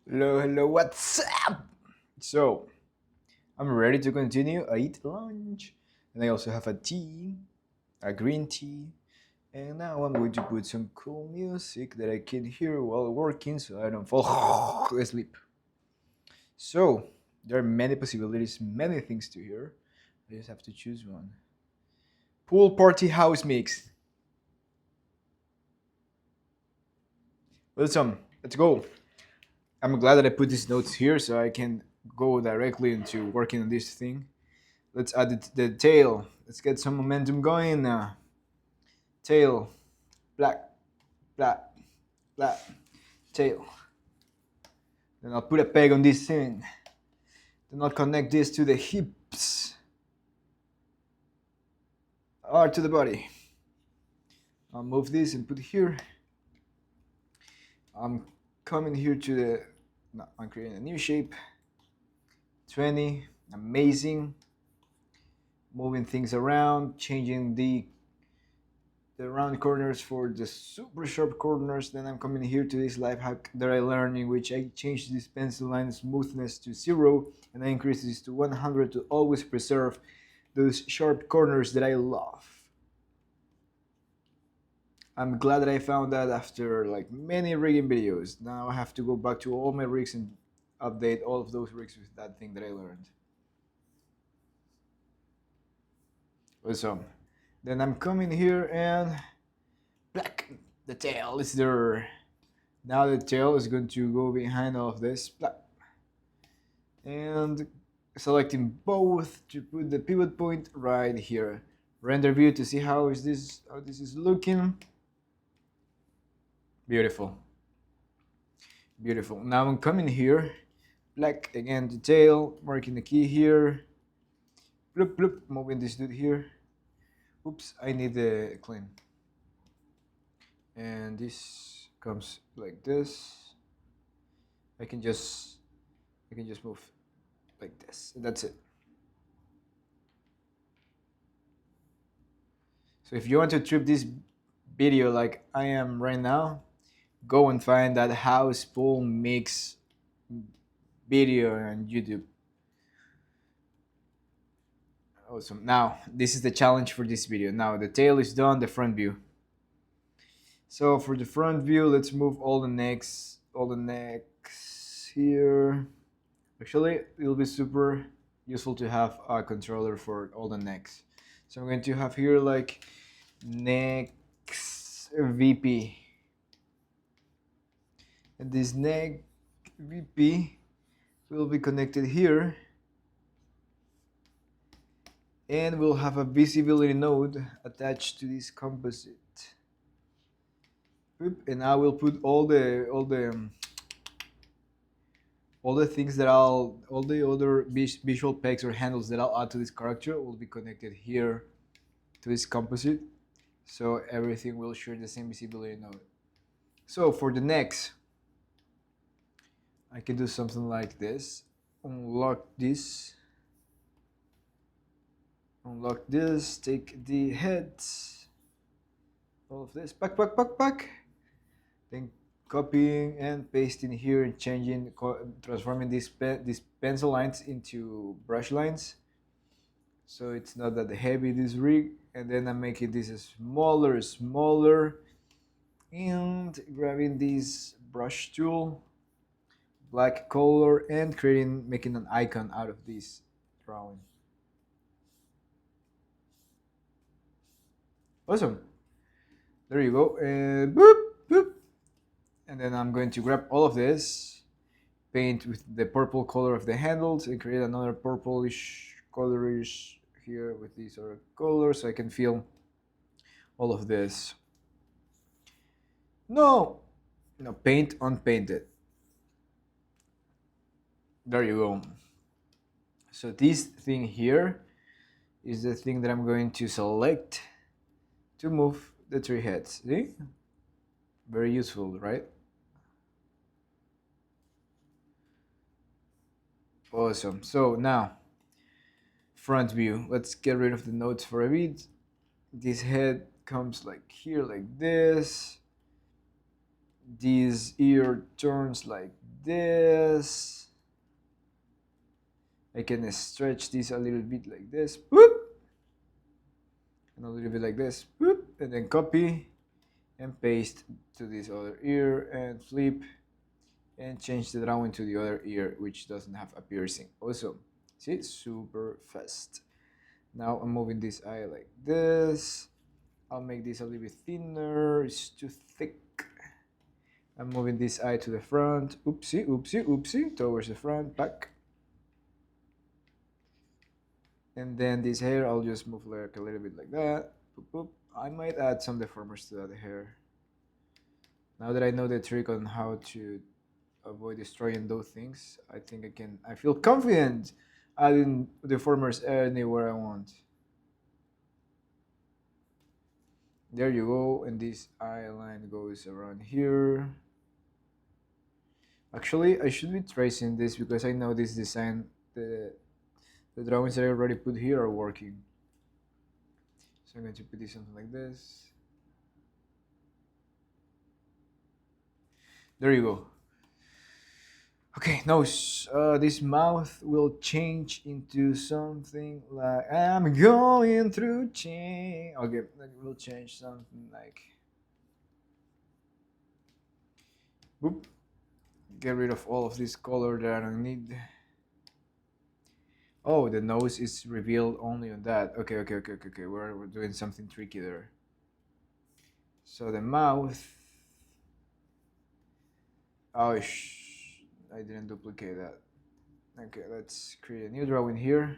Hello, hello, what's up? So, I'm ready to continue. I eat lunch, and I also have a tea, a green tea, and now I'm going to put some cool music that I can hear while working so I don't fall asleep. So, there are many possibilities, many things to hear. I just have to choose one. Pool party house mix. Listen, let's go. I'm glad that I put these notes here so I can go directly into working on this thing. Let's add the tail. Let's get some momentum going. Tail, black, black, black, tail. Then I'll put a peg on this thing. Then I'll connect this to the hips or to the body. I'll move this and put it here. I'm coming here to the. No, I'm creating a new shape. 20. Amazing. Moving things around, changing the round corners for the super sharp corners. Then I'm coming here to this life hack that I learned, in which I change this pencil line smoothness to 0 and I increase this to 100 to always preserve those sharp corners that I love. I'm glad that I found that after like many rigging videos. Now I have to go back to all my rigs and update all of those rigs with that thing that I learned. Awesome. Then I'm coming here and black. The tail is there. Now the tail is going to go behind all of this. Black. And selecting both to put the pivot point right here. Render view to see how this is looking. Beautiful. Beautiful. Now I'm coming here. Black again the tail, marking the key here. Bloop bloop, moving this dude here. Oops, I need the clean. And this comes like this. I can just move like this. And that's it. So if you want to trip this video like I am right now, go and find that house pool mix video on YouTube. Awesome. Now this is the challenge for this video. Now the tail is done, the front view. So for the front view, let's move all the necks here. Actually, it'll be super useful to have a controller for all the necks. So I'm going to have here like necks VP. And this neck VP will be connected here. And we'll have a visibility node attached to this composite. And I will put all the things that all the other visual pegs or handles that I'll add to this character will be connected here to this composite. So everything will share the same visibility node. So for the next, I can do something like this. Unlock this, take the heads, all of this, pack. Then copying and pasting here and changing, transforming these pencil lines into brush lines. So it's not that heavy, this rig. And then I'm making this smaller, and grabbing this brush tool, black color, and making an icon out of this drawing. Awesome. There you go. And boop, boop. And then I'm going to grab all of this, paint with the purple color of the handles, and create another purplish colorish here with these other colors so I can feel all of this. No, paint unpainted. There you go. So this thing here is the thing that I'm going to select to move the three heads. See? Very useful, right? Awesome. So now, front view. Let's get rid of the nodes for a bit. This head comes like here, like this. This ear turns like this. I can stretch this a little bit like this. Whoop! And a little bit like this. Whoop! And then copy and paste to this other ear and flip and change the drawing to the other ear, which doesn't have a piercing. Awesome. See, super fast. Now I'm moving this eye like this. I'll make this a little bit thinner. It's too thick. I'm moving this eye to the front. Oopsie, oopsie, oopsie. Towards the front, back. And then this hair, I'll just move like a little bit like that. Boop, boop. I might add some deformers to that hair. Now that I know the trick on how to avoid destroying those things, I think I feel confident adding deformers anywhere I want. There you go, and this eye line goes around here. Actually, I should be tracing this because I know this design, the drawings that I already put here are working. So I'm going to put this something like this. There you go. Okay, now this mouth will change into something like I'm going through change. Okay, we'll change something like. Whoop. Get rid of all of this color that I don't need. Oh, the nose is revealed only on that. Okay. We're doing something tricky there. So the mouth. Oh, I didn't duplicate that. Okay, let's create a new drawing here.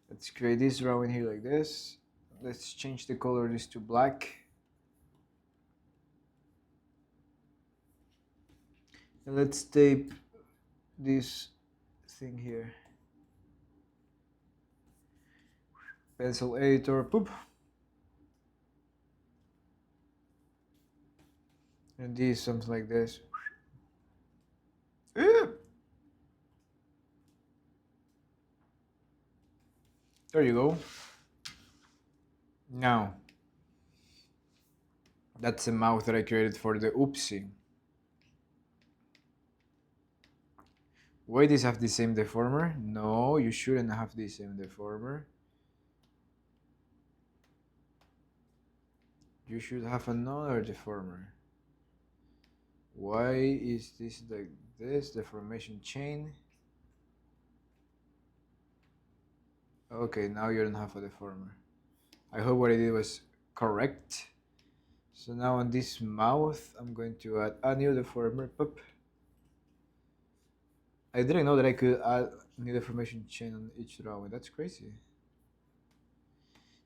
Let's create this drawing here like this. Let's change the color this to black. And let's tape this thing here. Pencil editor, poop. And this something like this. There you go. Now, that's the mouth that I created for the oopsie. Why does have the same deformer? No, you shouldn't have the same deformer. You should have another deformer. Why is this like this? Deformation chain. Okay, now you don't have a deformer. I hope what I did was correct. So now on this mouth, I'm going to add a new deformer. Pop. I didn't know that I could add a new deformation chain on each drawing. That's crazy.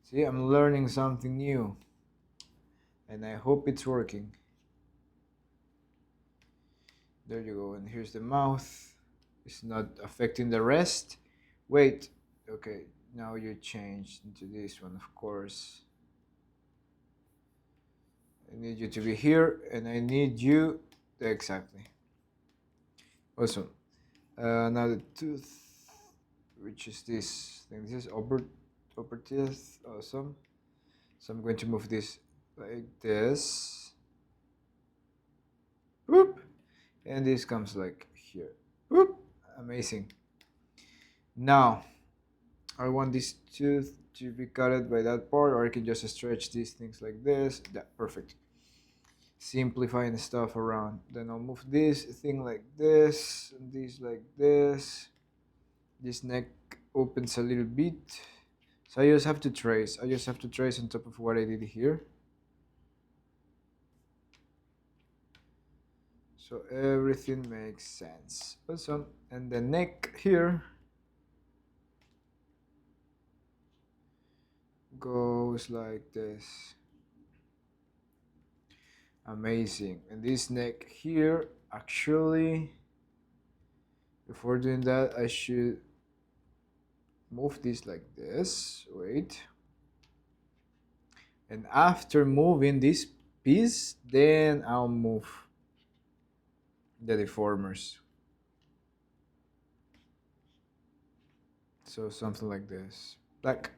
See, I'm learning something new. And I hope it's working. There you go, and here's the mouth. It's not affecting the rest. Wait, okay, now you changed into this one, of course. I need you to be here, and I need you, exactly. Awesome. Now the tooth, which is this thing. This is upper teeth, awesome. So I'm going to move this like this. Whoop. And this comes like here. Whoop. Amazing. Now, I want this tooth to be cut by that part, or I can just stretch these things like this. Yeah, perfect. Simplifying stuff around. Then I'll move this thing like this, and this like this. This neck opens a little bit. So I just have to trace. I just have to trace on top of what I did here. So everything makes sense. Awesome. And the neck here goes like this. Amazing. And this neck here, actually, before doing that, I should move this like this. Wait. And after moving this piece, then I'll move the deformers. So something like this. Black.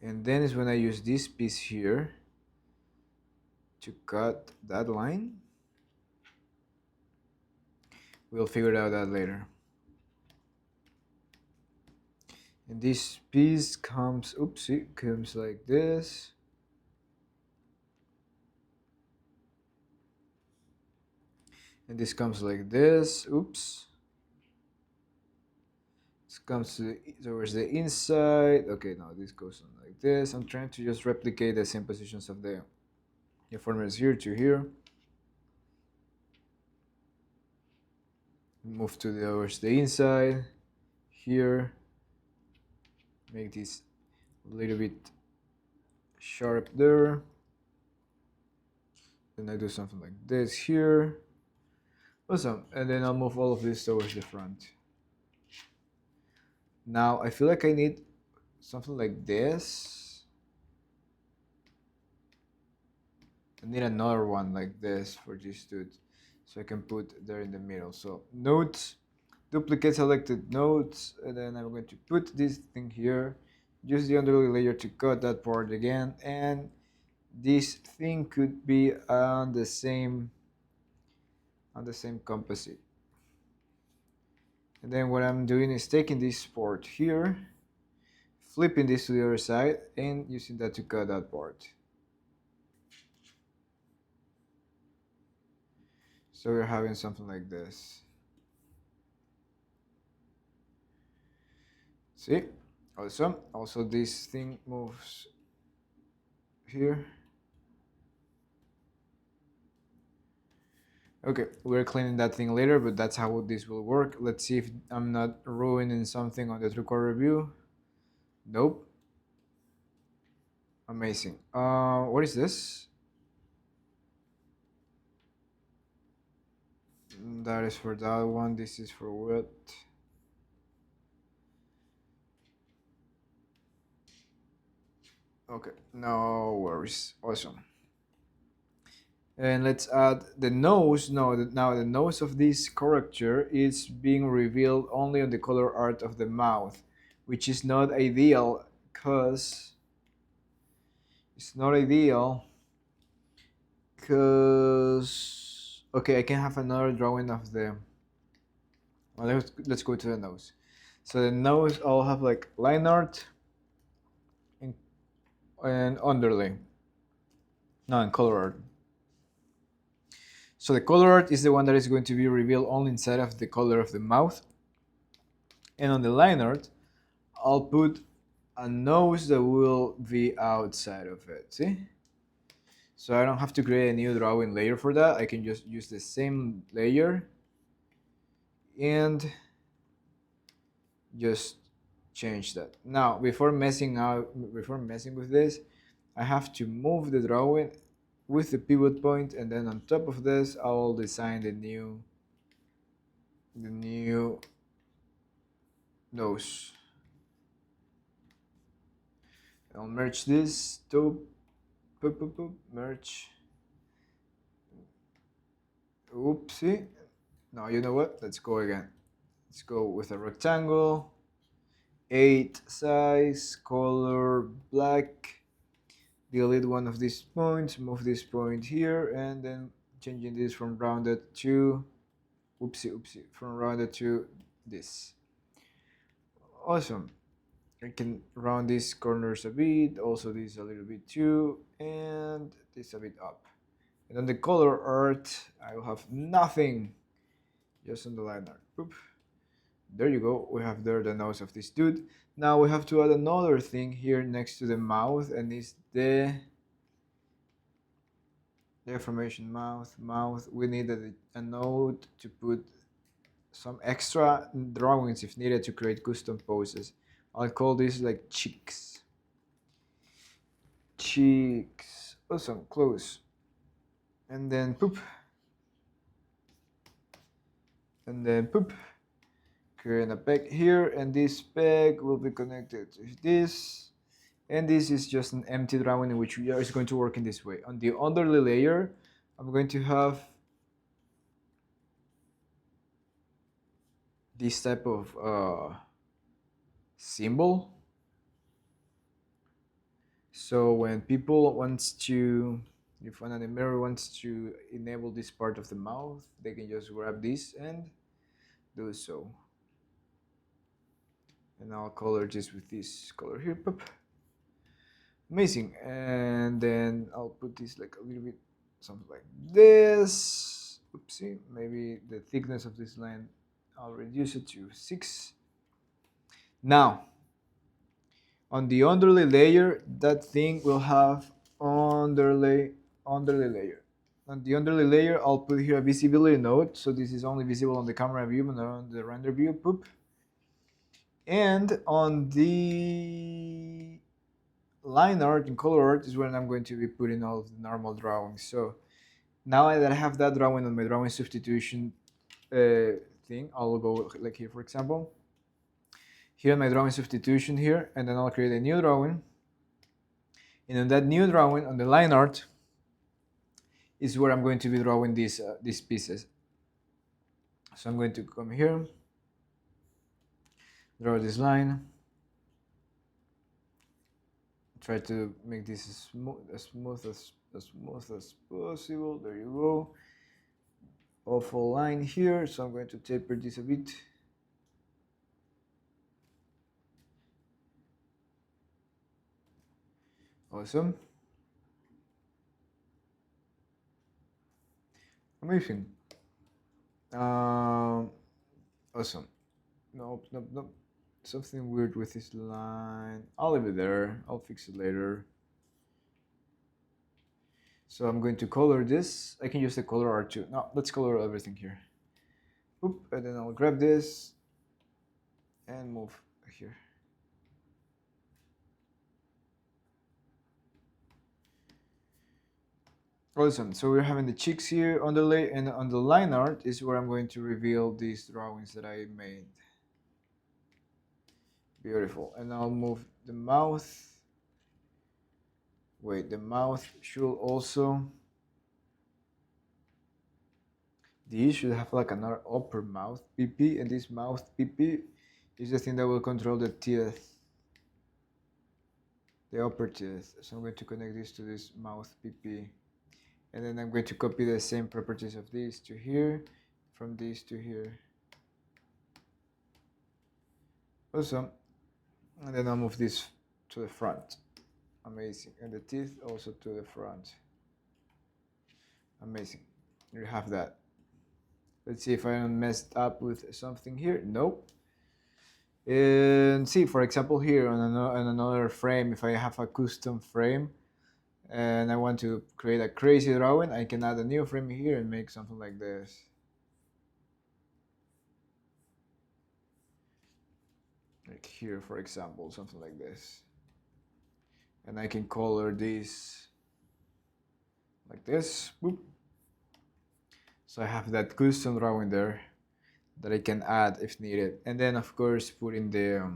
And then is when I use this piece here to cut that line. We'll figure out that later. And this piece comes, oopsie, comes like this. And this comes like this, oops. This comes towards the inside. Okay, now this goes on like this. I'm trying to just replicate the same positions of the deformers here to here. Move towards the inside, here. Make this a little bit sharp there. Then I do something like this here. Awesome. And then I'll move all of this towards the front. Now I feel like I need something like this. I need another one like this for this dude, so I can put there in the middle. So nodes, duplicate selected nodes, and then I'm going to put this thing here. Use the underlay layer to cut that part again, and this thing could be on the same composite. And then what I'm doing is taking this part here, flipping this to the other side, and using that to cut that part. So we're having something like this. See? Awesome. Also this thing moves here. Okay, we're cleaning that thing later, but that's how this will work. Let's see if I'm not ruining something on the three-quarter view. Nope. Amazing. What is this? That is for that one. This is for what? Okay, no worries. Awesome. And let's add the nose. Now the nose of this character is being revealed only on the color art of the mouth, which is not ideal because okay, I can have another drawing of the. Well, let's go to the nose. So the nose, I'll have like line art and underlay. No, and color art. So the color art is the one that is going to be revealed only inside of the color of the mouth. And on the line art, I'll put a nose that will be outside of it. See? So I don't have to create a new drawing layer for that. I can just use the same layer and just change that. Now, before messing with this, I have to move the drawing with the pivot point, and then on top of this, I'll design the new nose. I'll merge this to merge. Oopsie. No, you know what? Let's go again. Let's go with a rectangle. 8 size, color black. Delete one of these points, move this point here, and then changing this from rounded to from rounded to this. Awesome. I can round these corners a bit, also this a little bit too, and this a bit up. And on the color art, I will have nothing, just on the line art. Boop. There you go, we have there the nose of this dude. Now we have to add another thing here next to the mouth, and it's the deformation mouth. We need a node to put some extra drawings if needed to create custom poses. I'll call this like cheeks. Awesome, close. And then poop. And then poop. Create a peg here, and this peg will be connected to this. And this is just an empty drawing in which we are going to work in this way. On the underlay layer, I'm going to have this type of symbol. So when people wants to If an animator wants to enable this part of the mouth, they can just grab this and do so. And I'll color this with this color here. Pop. Amazing. And then I'll put this like a little bit something like this. Oopsie. Maybe the thickness of this line, I'll reduce it to 6. Now, on the underlay layer, that thing will have underlay layer. On the underlay layer, I'll put here a visibility node, so this is only visible on the camera view but not on the render view. Poop. And on the line art and color art is when I'm going to be putting all of the normal drawings. So now that I have that drawing on my drawing substitution thing, I'll go like here, for example. Here my drawing substitution here, and then I'll create a new drawing. And on that new drawing, on the line art, is where I'm going to be drawing these pieces. So I'm going to come here, draw this line, try to make this as smooth as possible. There you go. Awful line here, so I'm going to taper this a bit. Awesome. Amazing. Awesome. Nope. Something weird with this line. I'll leave it there. I'll fix it later. So I'm going to color this. I can use the color art too. No, let's color everything here. Oop, and then I'll grab this and move here. Awesome. So we're having the cheeks here, underlay, and on the line art is where I'm going to reveal these drawings that I made. Beautiful. And I'll move the mouth. Wait, the mouth should also. These should have like another upper mouth PP, and this mouth PP is the thing that will control the teeth, the upper teeth. So I'm going to connect this to this mouth PP. And then I'm going to copy the same properties of this to here, from this to here. Awesome. And then I'll move this to the front. Amazing. And the teeth also to the front. Amazing. You have that. Let's see if I don't messed up with something here. Nope. And see, for example, here on another frame, if I have a custom frame, and I want to create a crazy drawing, I can add a new frame here and make something like this. Like here, for example, something like this. And I can color this like this. Boop. So I have that custom drawing there that I can add if needed. And then, of course, put in the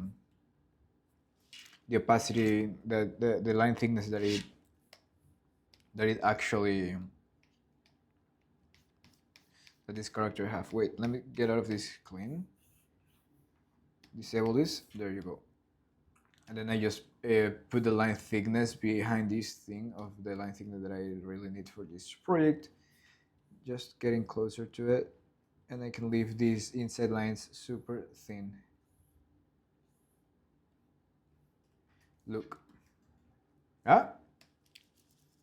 opacity, the line thickness that it actually, that this character have. Wait, let me get out of this clean. Disable this. There you go. And then I just put the line thickness behind this thing of the line thickness that I really need for this project. Just getting closer to it. And I can leave these inside lines super thin. Look. Ah?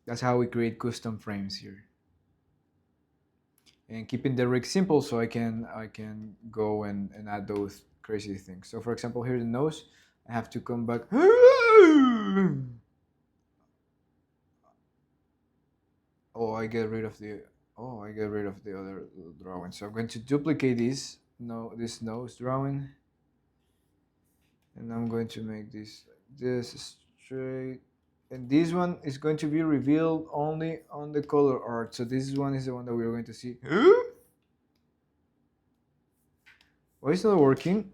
That's how we create custom frames here. And keeping the rig simple so I can go and add those crazy things. So for example, here the nose, I have to come back. Oh, I get rid of the other drawing. So I'm going to duplicate this nose drawing. And I'm going to make this straight. And this one is going to be revealed only on the color art. So this one is the one that we're going to see. Why is it not working?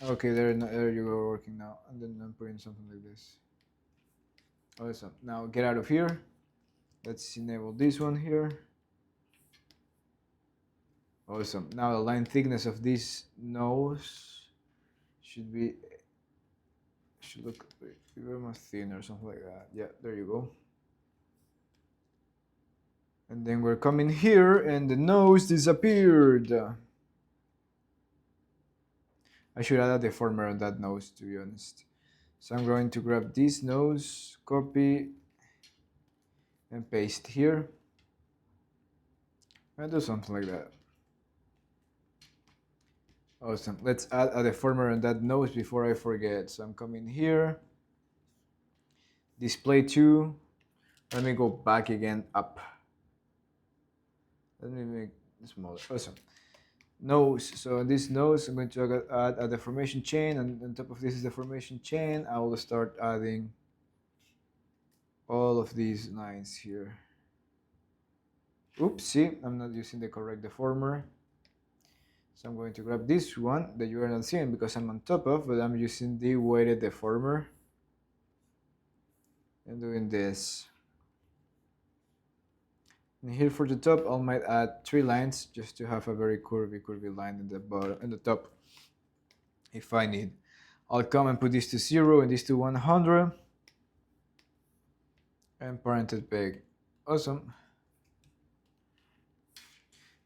Okay, there you go, working now. And then I'm putting something like this. Awesome. Now get out of here. Let's enable this one here. Awesome. Now the line thickness of this nose should look even more thin or something like that. Yeah, there you go. And then we're coming here and the nose disappeared. I should add a deformer on that nose, to be honest. So I'm going to grab this nose, copy, and paste here. And do something like that. Awesome. Let's add a deformer on that nose before I forget. So I'm coming here. Display 2. Let me go back again, up. Let me make it smaller. Awesome. Nose. So on this nose, I'm going to add a deformation chain, and on top of this is deformation chain. I will start adding all of these lines here. Oops, see, I'm not using the correct deformer. So I'm going to grab this one that you are not seeing because I'm on top of, but I'm using the weighted deformer. And doing this. And here for the top, I might add 3 lines just to have a very curvy line in the bottom and the top if I need. I'll come and put this to 0 and this to 100 and parented peg. Awesome.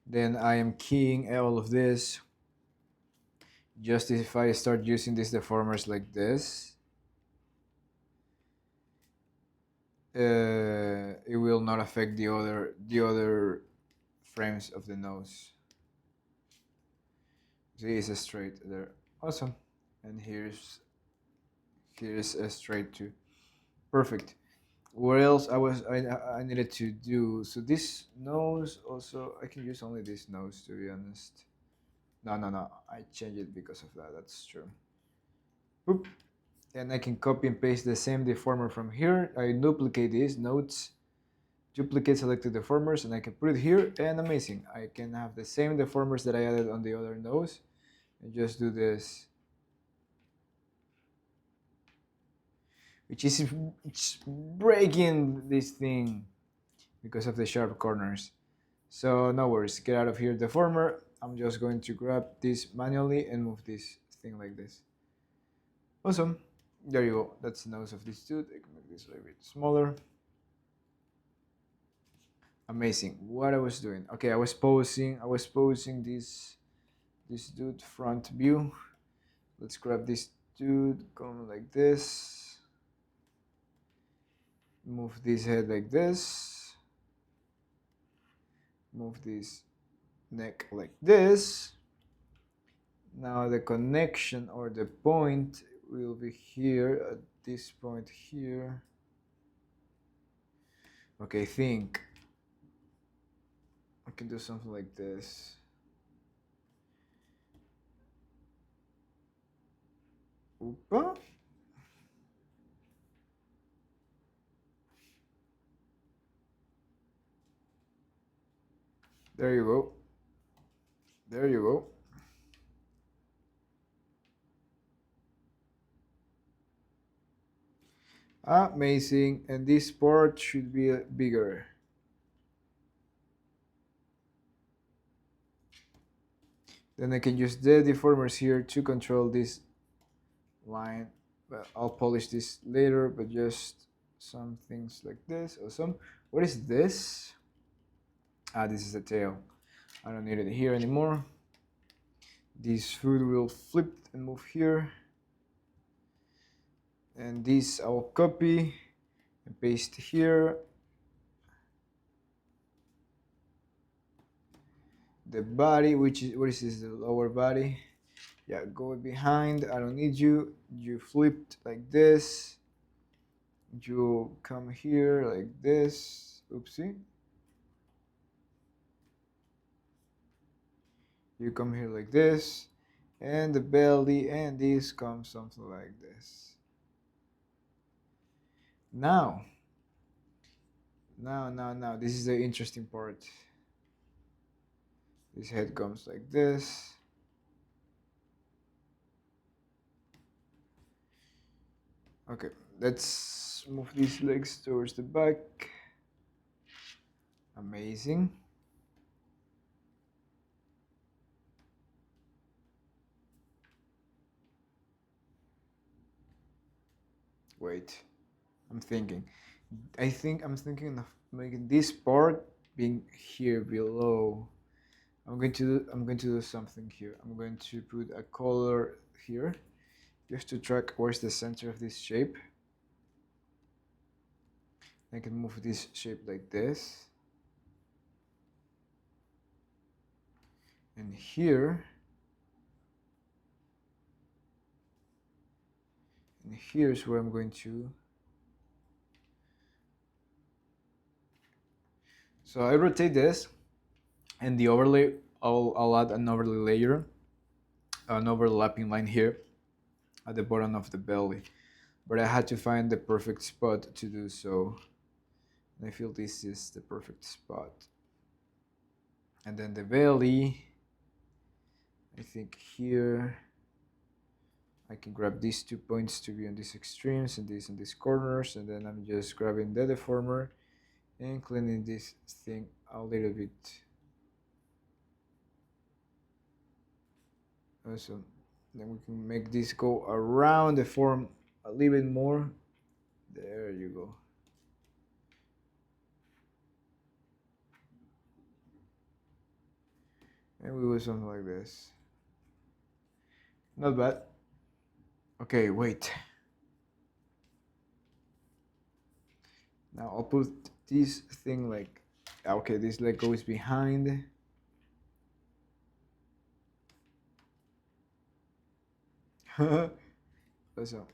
Then I am keying all of this. Just if I start using these deformers like this, it will not affect the other frames of the nose. See, it's straight there. Awesome. And here's a straight too. Perfect. What else I needed to do? So this nose also, I can use only this nose, to be honest. No, I changed it because of that. That's true. Oop. And I can copy and paste the same deformer from here. I duplicate these nodes, duplicate selected deformers, and I can put it here, and amazing. I can have the same deformers that I added on the other nose and just do this. Which is breaking this thing because of the sharp corners. So no worries, get out of here deformer. I'm just going to grab this manually and move this thing like this. Awesome. There you go. That's the nose of this dude. I can make this a little bit smaller. Amazing. What I was doing. Okay, I was posing this dude front view. Let's grab this dude, come like this. Move this head like this. Move this neck like this. Now the connection or the point will be here at this point here. Okay, think. I can do something like this. Oopa. There you go. There you go. Amazing. And this part should be bigger. Then I can use the deformers here to control this line. Well, I'll polish this later, but just some things like this. Awesome. What is this? This is the tail. I don't need it here anymore. This foot will flip and move here. And this I will copy and paste here. The body, what is this? The lower body. Yeah, go behind. I don't need you. You flipped like this. You come here like this. Oopsie. You come here like this. And the belly and this comes something like this. Now, this is the interesting part. This head comes like this. Okay, let's move these legs towards the back. Amazing. Wait, I'm thinking. I'm thinking of making this part being here below. I'm going to do something here. I'm going to put a color here just to track where's the center of this shape. I can move this shape like this. And here's where I'm going to. So I rotate this, and the overlay, I'll add an overlay layer, an overlapping line here at the bottom of the belly. But I had to find the perfect spot to do so. And I feel this is the perfect spot. And then the belly, I think here, I can grab these 2 points to be on these extremes and these corners, and then I'm just grabbing the deformer and cleaning this thing a little bit. Awesome. Then we can make this go around the form a little bit more. There you go. And we do something like this. Not bad. Okay, wait. Now I'll put this thing like, okay, this leg goes behind. Awesome.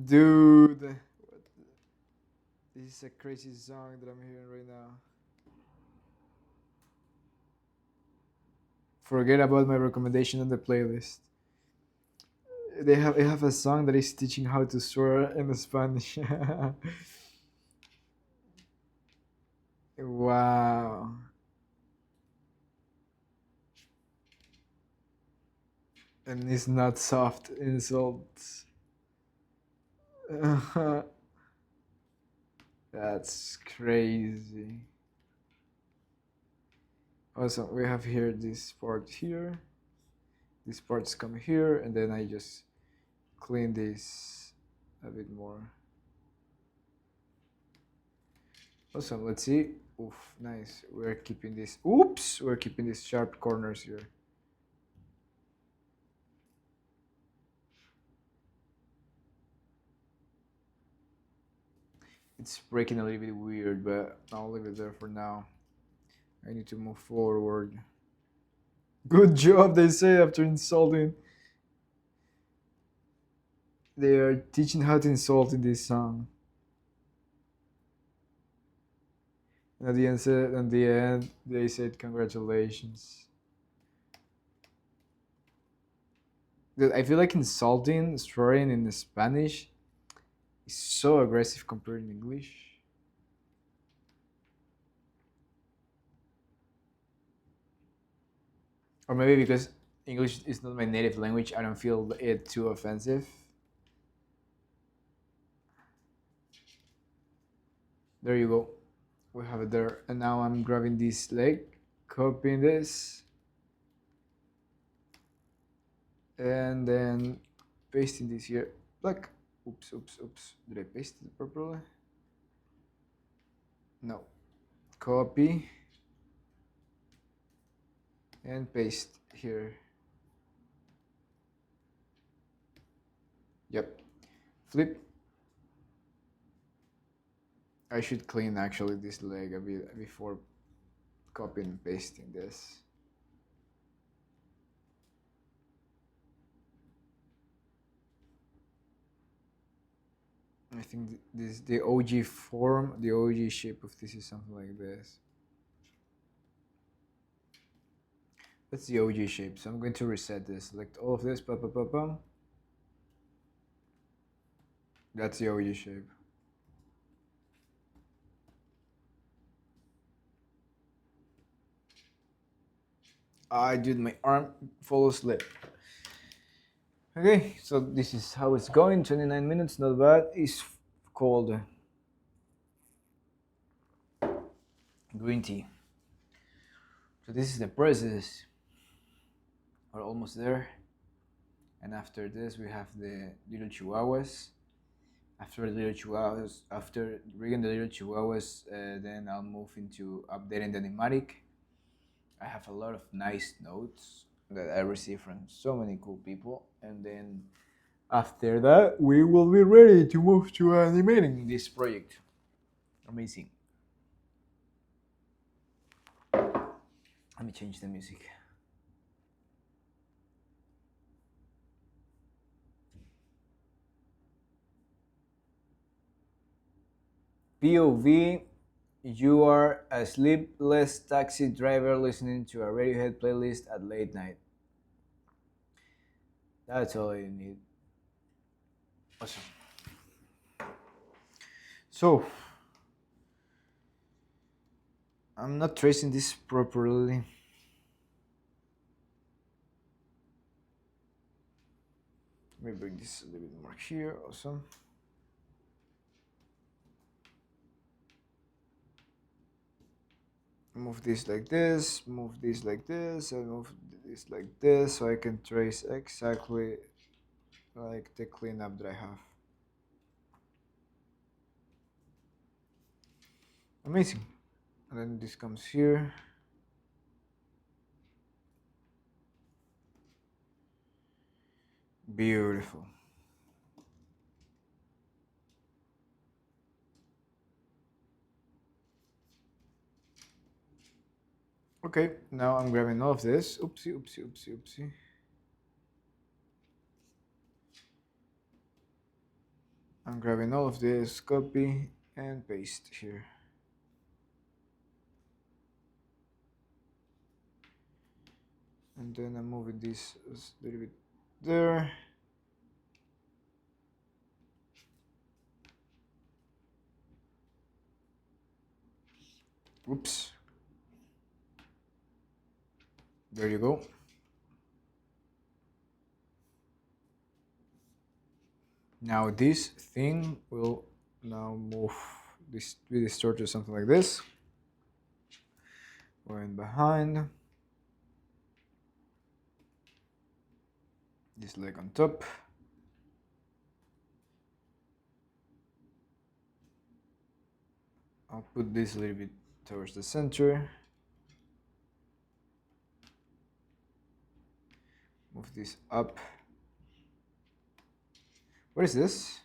Dude, this is a crazy song that I'm hearing right now. Forget about my recommendation on the playlist. They have a song that is teaching how to swear in Spanish. Wow. And it's not soft insults. That's crazy. Also, we have here this part here. These parts come here, and then I just clean this a bit more. Awesome, let's see. Oof, nice. We're keeping this. Oops, we're keeping these sharp corners here. It's breaking a little bit weird, but I'll leave it there for now. I need to move forward. Good job, they say after insulting. They are teaching how to insult in this song. And at the end, they said congratulations. Dude, I feel like insulting, swearing in Spanish is so aggressive compared to English. Or maybe because English is not my native language, I don't feel it too offensive. There you go. We have it there. And now I'm grabbing this leg, copying this, and then pasting this here. Like, oops. Did I paste it properly? No. Copy and paste here. Yep. Flip. I should clean actually this leg a bit before copying and pasting this. I think this the OG form, the OG shape of this is something like this. That's the OG shape. So I'm going to reset this. Select all of this. That's the OG shape. I did my arm follow slip. Okay, so this is how it's going. 29 minutes, not bad. It's called green tea. So this is the process. We're almost there. And after this, we have the little chihuahuas. After the little chihuahuas, after rigging the little chihuahuas, then I'll move into updating the pneumatic. I have a lot of nice notes that I received from so many cool people, and then after that, we will be ready to move to animating this project. Amazing. Let me change the music. POV, you are a sleepless taxi driver listening to a Radiohead playlist at late night. That's all you need. Awesome. So, I'm not tracing this properly. Let me bring this a little bit more here. Awesome. Move this like this, move this like this, and move this like this, so I can trace exactly like the cleanup that I have. Amazing. And then this comes here. Beautiful. Okay, now I'm grabbing all of this. Oopsie, oopsie, oopsie, oopsie. I'm grabbing all of this, copy and paste here. And then I'm moving this a little bit there. Oops. There you go. Now this thing will now move this be distorted or something like this. Going behind. This leg on top. I'll put this a little bit towards the center. Move this up. What is this?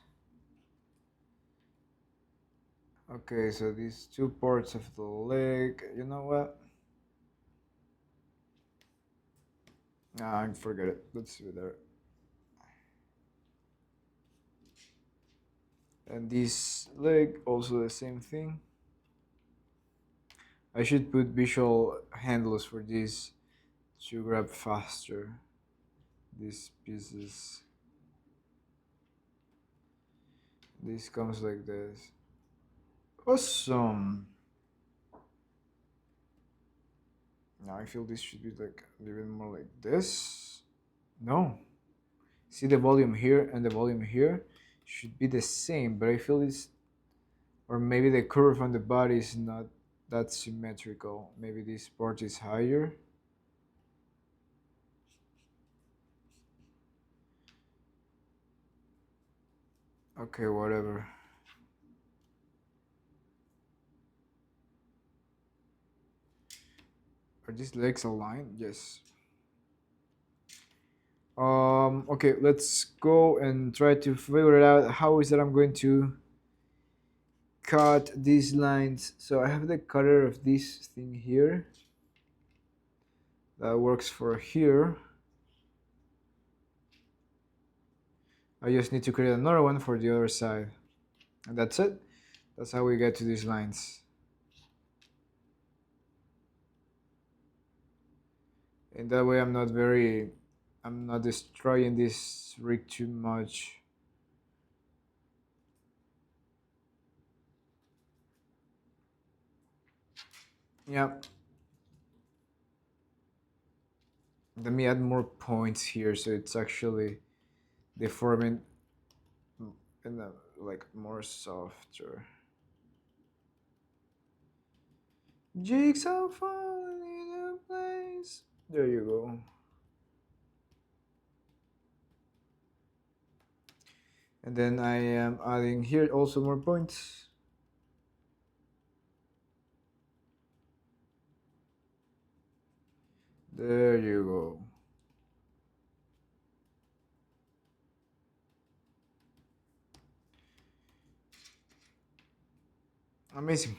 Okay, so these two parts of the leg, you know what? Nah, forget it. Let's do there. And this leg, also the same thing. I should put visual handles for this to grab faster these pieces. This comes like this. Awesome. Now I feel this should be like a little bit more like this. No. See the volume here and the volume here should be the same, but I feel this, or maybe the curve on the body is not that symmetrical. Maybe this part is higher. Okay, whatever. Are these legs aligned? Yes. Okay, let's go and try to figure it out. How is that I'm going to cut these lines? So I have the cutter of this thing here. That works for here. I just need to create another one for the other side. And that's it. That's how we get to these lines. And that way I'm not destroying this rig too much. Yeah. Let me add more points here so it's actually deforming in a, like more softer. Jigsaw falling into place. There you go. And then I am adding here also more points. There you go. Amazing.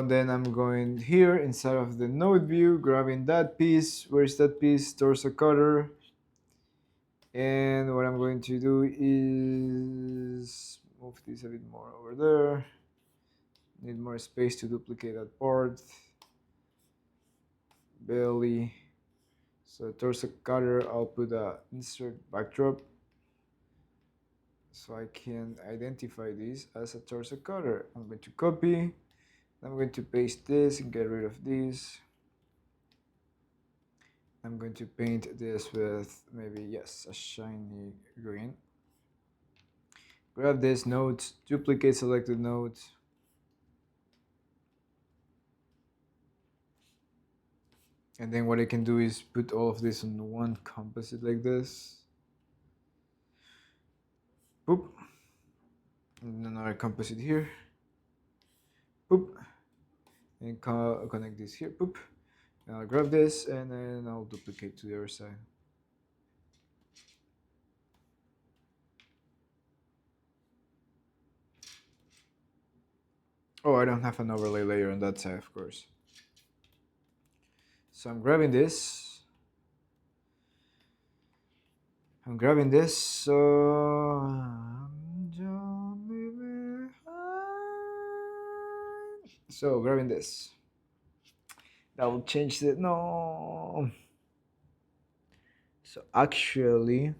Then I'm going here inside of the node view, grabbing that piece. Where's that piece? Torso cutter. And what I'm going to do is move this a bit more over there. Need more space to duplicate that part. Belly. So torso cutter, I'll put a insert backdrop so I can identify this as a torso cutter. I'm going to copy. I'm going to paste this and get rid of this. I'm going to paint this with maybe, yes, a shiny green. Grab this node, duplicate selected node. And then what I can do is put all of this on one composite like this. Boop. And another composite here. Boop. And connect this here. Boop. And I'll grab this and then I'll duplicate to the other side. Oh, I don't have an overlay layer on that side, of course. So I'm grabbing this. So don't leave me behind. So grabbing this. That will change the no. So actually,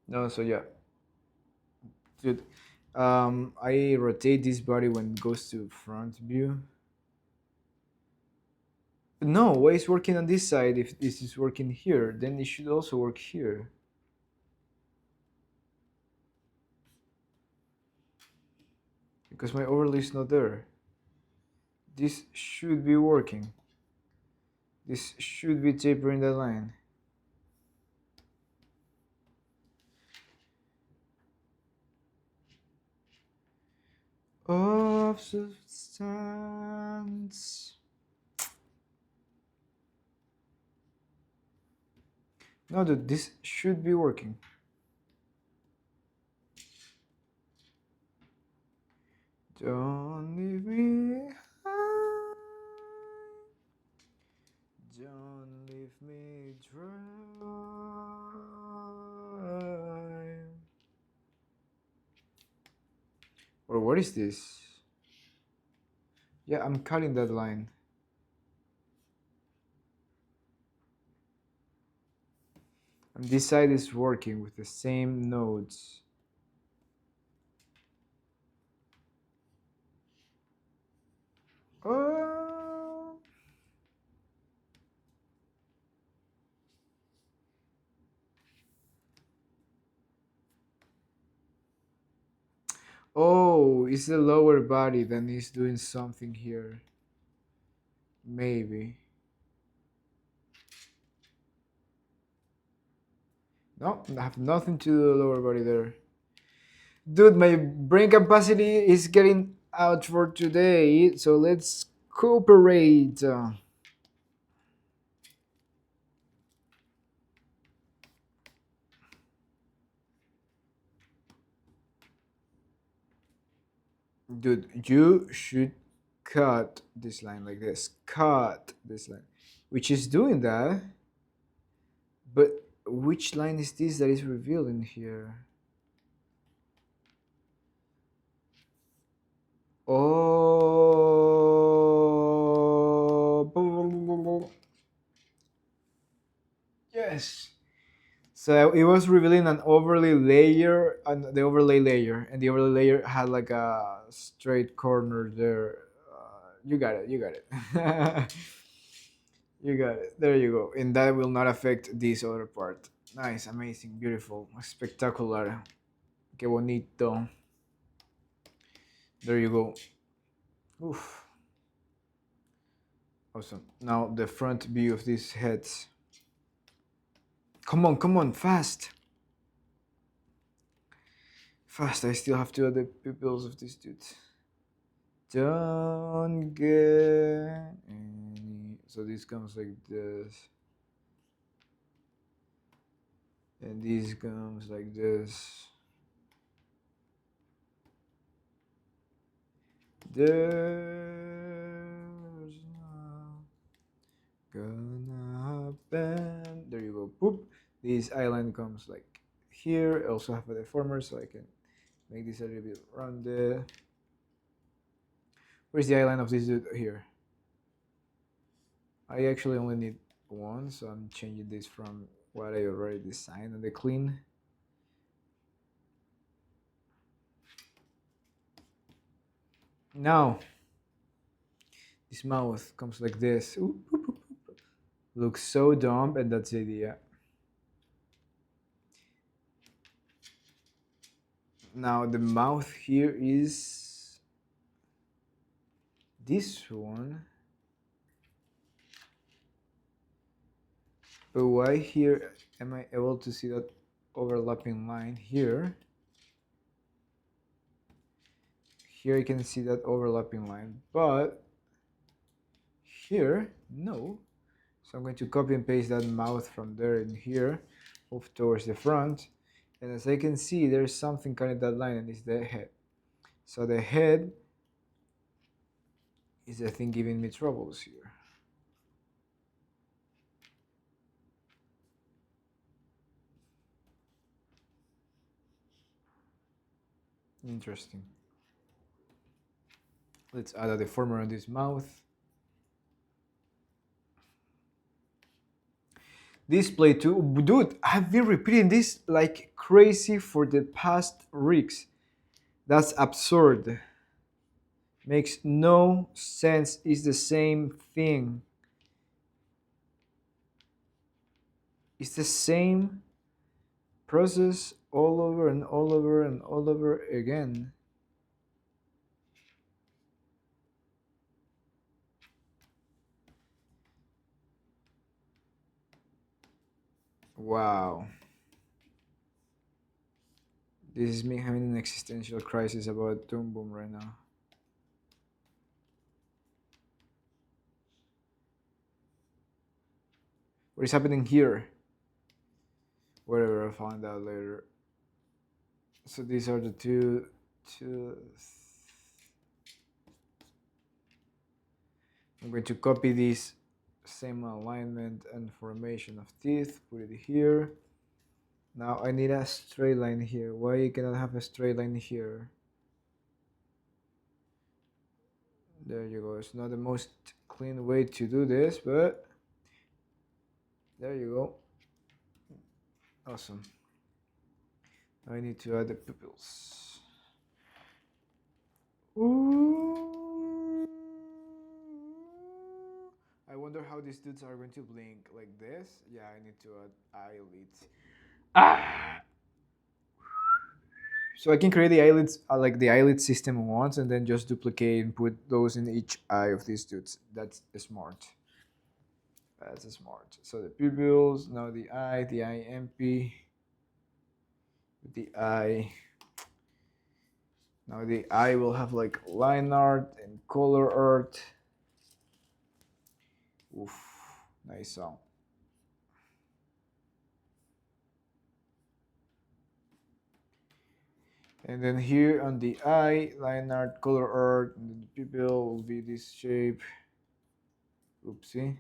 no. So yeah, dude. I rotate this body when it goes to front view. No, why is working on this side if this is working here? Then it should also work here. Because my overlay is not there. This should be working. This should be tapering the line. Of substance. No, dude, this should be working. Don't leave me high. Don't leave me dry. Or what is this? Yeah, I'm cutting that line. And this side is working with the same nodes. Oh. Oh, it's the lower body that is doing something here. Maybe. No, I have nothing to do with the lower body there. Dude, my brain capacity is getting out for today, so let's cooperate. Dude, you should cut this line like this. Cut this line. Which is doing that. But which line is this that is revealed in here? Oh. Yes. So it was revealing an overlay layer and the overlay layer, and the overlay layer had like a straight corner there. You got it. You got it. You got it. There you go. And that will not affect this other part. Nice, amazing, beautiful, spectacular. Qué bonito. There you go. Oof. Awesome. Now the front view of these heads. Come on, fast. Fast, I still have to add the pupils of this dude. Don't get any. So this comes like this. And this comes like this. There's not gonna happen. There you go. Boop. This island comes like here. I also have a deformer so I can make this a little bit rounded. Where's the island of this dude? Here. I actually only need one, so I'm changing this from what I already designed on the clean. Now, this mouth comes like this. Ooh, boop, boop, boop. Looks so dumb, and that's the idea. Now the mouth here is this one. But why here am I able to see that overlapping line here? Here I can see that overlapping line, but here, no. So I'm going to copy and paste that mouth from there in here, move towards the front. And as I can see, there's something cutting that line, and it's the head. So the head is the thing giving me troubles here. Interesting. Let's add a deformer on this mouth. Display 2. Dude, I've been repeating this like crazy for the past weeks. That's absurd. Makes no sense. It's the same thing. It's the same process all over and all over and all over again. Wow. This is me having an existential crisis about Toon Boom right now. What is happening here? Whatever, I'll find out later. So these are the two. I'm going to copy this same alignment and formation of teeth, put it here. Now I need a straight line here. Why you cannot have a straight line here? There you go. It's not the most clean way to do this, but there you go. Awesome. I need to add the pupils. Ooh. I wonder how these dudes are going to blink like this. Yeah, I need to add eyelids. Ah! So I can create the eyelids, like the eyelid system once, and then just duplicate and put those in each eye of these dudes. That's smart. That's smart. So the pupils, now the eye empty. The eye. Now the eye will have like line art and color art. Oof, nice sound. And then here on the eye, line art, color art, and the pupil will be this shape. Oopsie.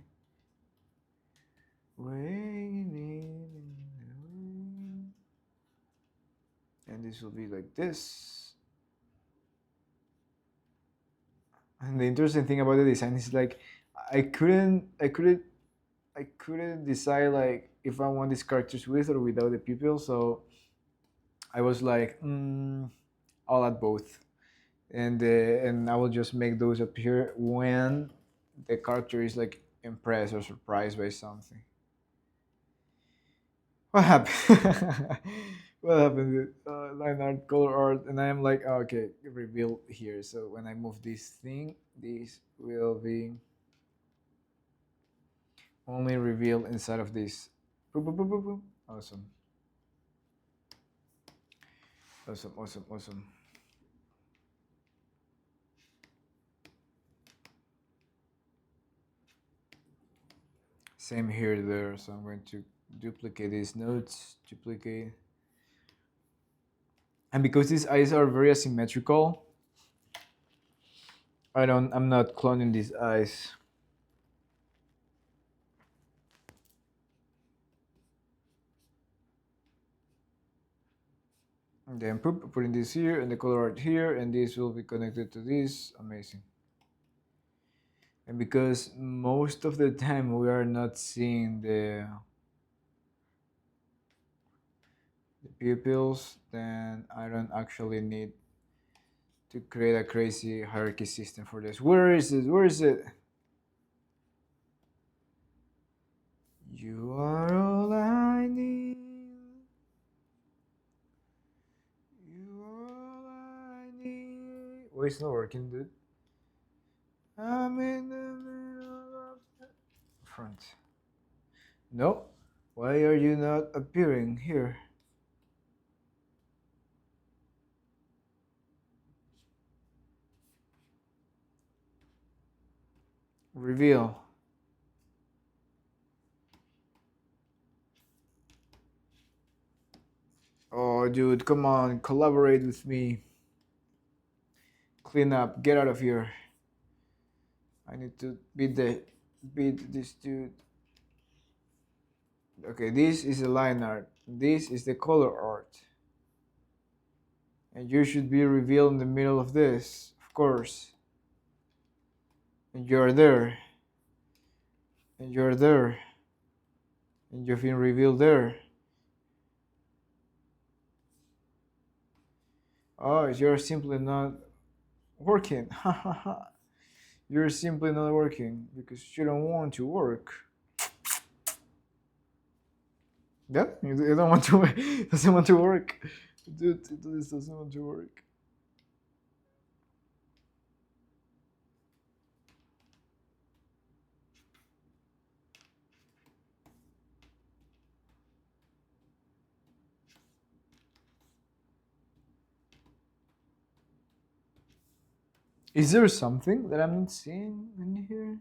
And this will be like this. And the interesting thing about the design is like I couldn't decide like if I want these characters with or without the pupil, so I was like, I'll add both, and I will just make those appear when the character is like impressed or surprised by something. What happened? What happened with line art, color art, and I am like, oh, okay, reveal here. So when I move this thing, this will be only revealed inside of this. Boop, boop, boop, boop, boop. Awesome. Awesome, awesome, awesome. Same here, there. So I'm going to duplicate these nodes, duplicate. And because these eyes are very asymmetrical, I'm not cloning these eyes. And then putting this here and the color art here, and this will be connected to this. Amazing. And because most of the time we are not seeing the pupils, then I don't actually need to create a crazy hierarchy system for this. Where is it? Where is it? You are all I need. You are all I need. Why it's not working, dude? I'm in the middle of the front. No. Why are you not appearing here? Reveal. Oh, dude, come on, collaborate with me. Clean up, get out of here. I need to beat this dude. Okay, this is the line art. This is the color art. And you should be revealed in the middle of this, of course. And you're there. And you're there. And you've been revealed there. Oh, you're simply not working. You're simply not working because you don't want to work. Yeah, you don't want to. Doesn't want to work. Dude, this doesn't want to work. Is there something that I'm not seeing in here?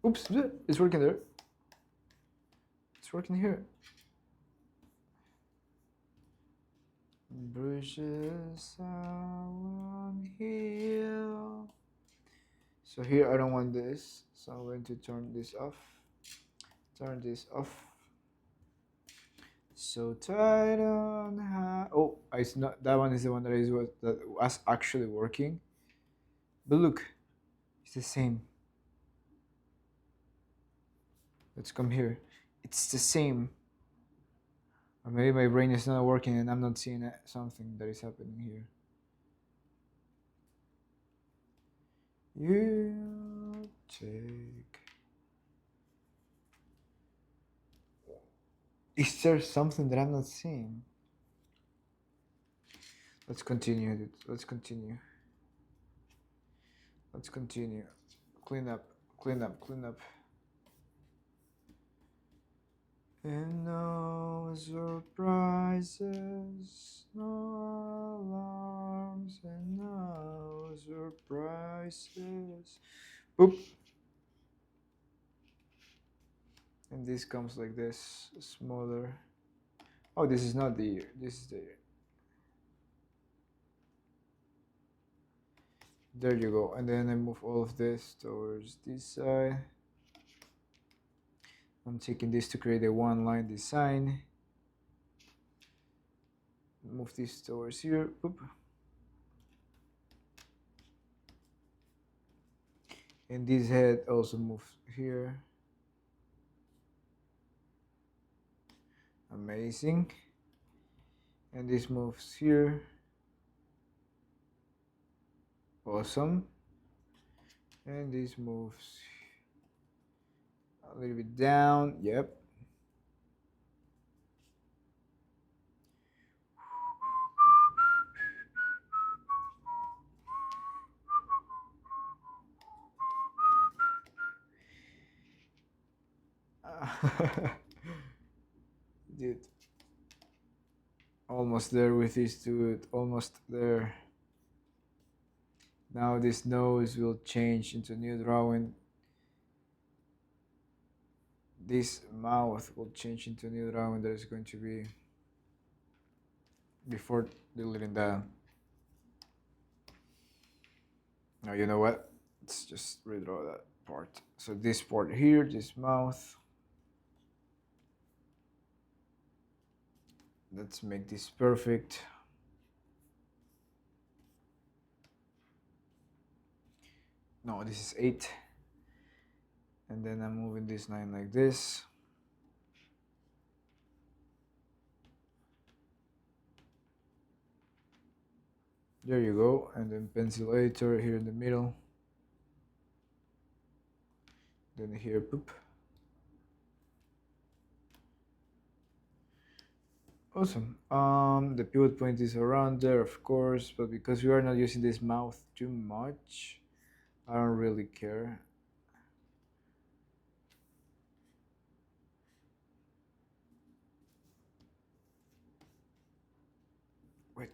Oops, it's working there. It's working here. Bridges on hill. So here I don't want this, so I'm going to turn this off. Turn this off. So tight on high. Oh, it's not. That one is the one that was actually working. But look, it's the same. Let's come here. It's the same. Or maybe my brain is not working and I'm not seeing something that is happening here. You take. Is there something that I'm not seeing? Let's continue, dude. Let's continue. Let's continue. Clean up, clean up, clean up. And no surprises, no alarms, and no surprises. Boop. And this comes like this, smaller. Oh, this is not the ear. This is the ear. There you go. And then I move all of this towards this side. I'm taking this to create a one-line design. Move this towards here. Boop. And this head also moves here. Amazing. And this moves here. Awesome. And this moves a little bit down. Yep. Dude. Almost there with this dude. Almost there. Now this nose will change into new drawing. This mouth will change into new drawing that is going to be before deleting that. Now you know what? Let's just redraw that part. So this part here, this mouth. Let's make this perfect. No, this is 8. And then I'm moving this line like this. There you go. And then pencil editor here in the middle. Then here, poop. Awesome. The pivot point is around there, of course, but because we are not using this mouth too much, I don't really care. Wait.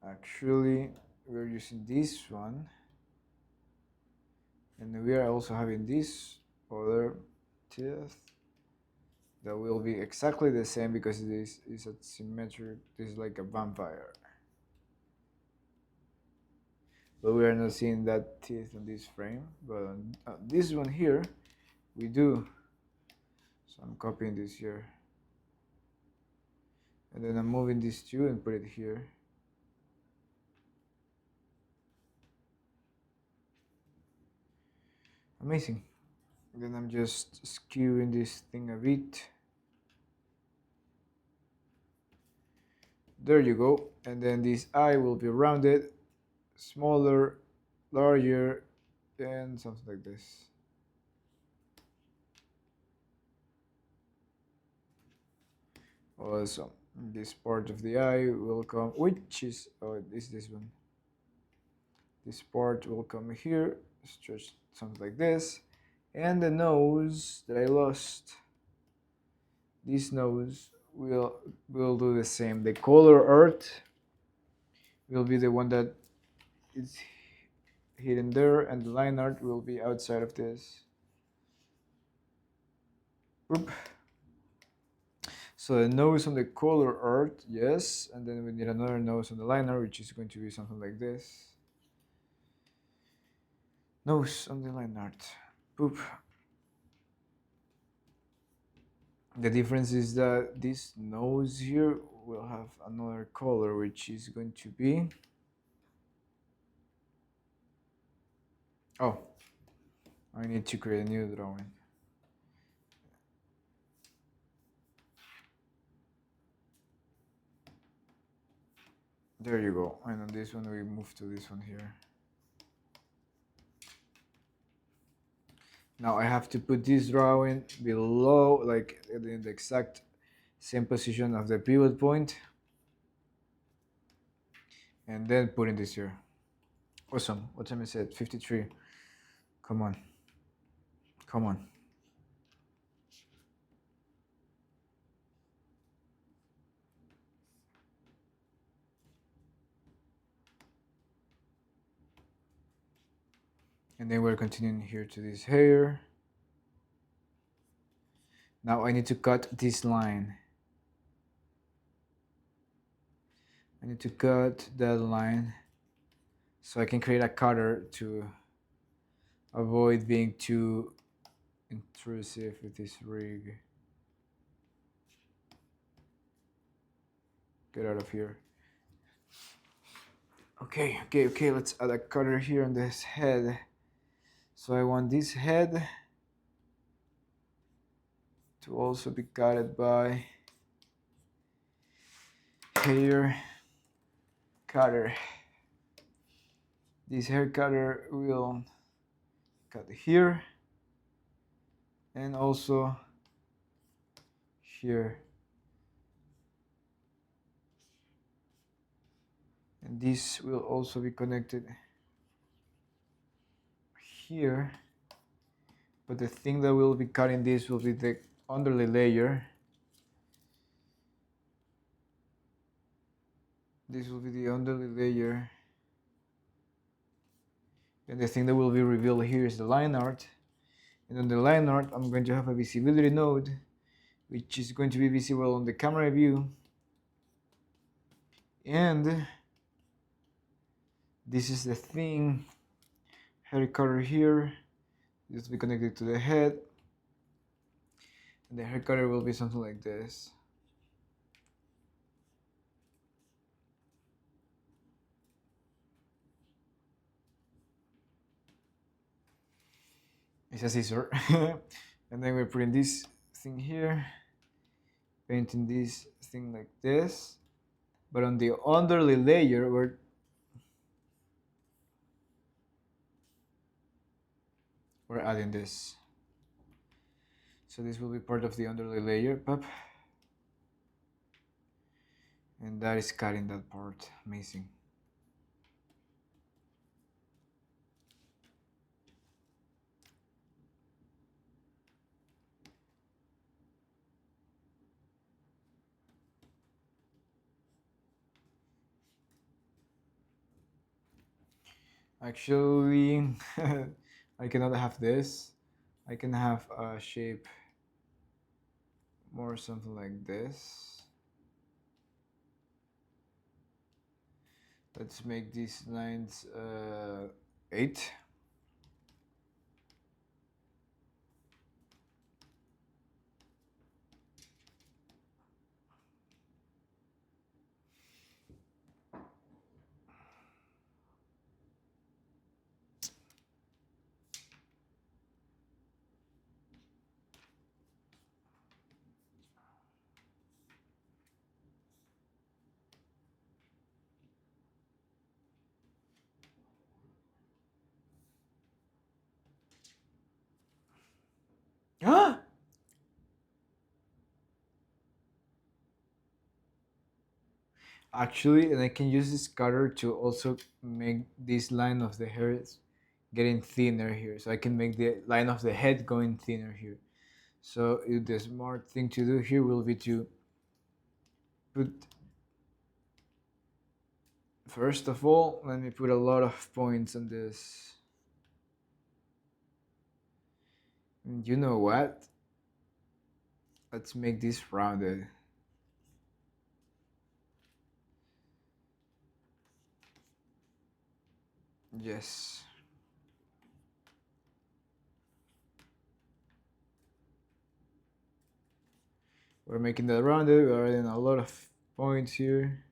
Actually, we're using this one, and we are also having this other teeth that will be exactly the same because this is a symmetric. This is like a vampire, but we are not seeing that teeth on this frame. But on this one here, we do. So I'm copying this here, and then I'm moving these two and put it here. Amazing. Then I'm just skewing this thing a bit. There you go. And then this eye will be rounded, smaller, larger, and something like this. Awesome. This part of the eye will come, which is, oh, this one. This part will come here, stretch something like this. And the nose that I lost, this nose will do the same. The color earth will be the one that is hidden there, and the line art will be outside of this. Oop. So the nose on the color art, yes, and then we need another nose on the line art, which is going to be something like this. Nose on the line art. Boop. The difference is that this nose here will have another color, which is going to be, oh, I need to create a new drawing. There you go. And on this one we move to this one here. Now I have to put this drawing below, like in the exact same position of the pivot point, and then putting this here. Awesome. What time is it? 53. Come on. Come on. And then we're continuing here to this hair. Now I need to cut this line. I need to cut that line so I can create a cutter to avoid being too intrusive with this rig. Get out of here. Okay, let's add a cutter here on this head. So I want this head to also be guided by hair cutter. This hair cutter will cut here and also here. And this will also be connected here. But the thing that will be cutting this will be the underlay layer. This will be the underlay layer. And the thing that will be revealed here is the line art. And on the line art, I'm going to have a visibility node, which is going to be visible on the camera view. And this is the thing, hair cutter here. This will be connected to the head. And the hair cutter will be something like this. It's a scissor. And then we're putting this thing here, painting this thing like this. But on the underlay layer, we're adding this. So this will be part of the underlay layer, pop. And that is cutting that part. Amazing. Actually, I cannot have this. I can have a shape more something like this. Let's make these lines 8. Ah! Actually, and I can use this cutter to also make this line of the hair getting thinner here. So I can make the line of the head going thinner here. So the smart thing to do here will be to put, first of all, let me put a lot of points on this. And you know what? Let's make this rounded. Yes. We're making that rounded. We're adding a lot of points here.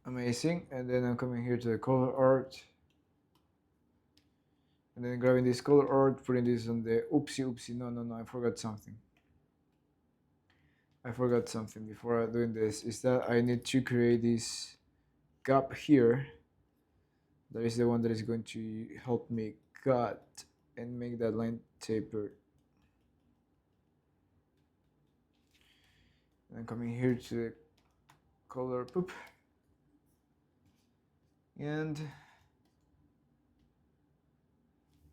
Amazing. And then I'm coming here to the color art. And then grabbing this color art, putting this on the oopsie, no, I forgot something. Before doing this, is that I need to create this gap here. That is the one that is going to help me cut and make that line taper. And I'm coming here to the color poop. And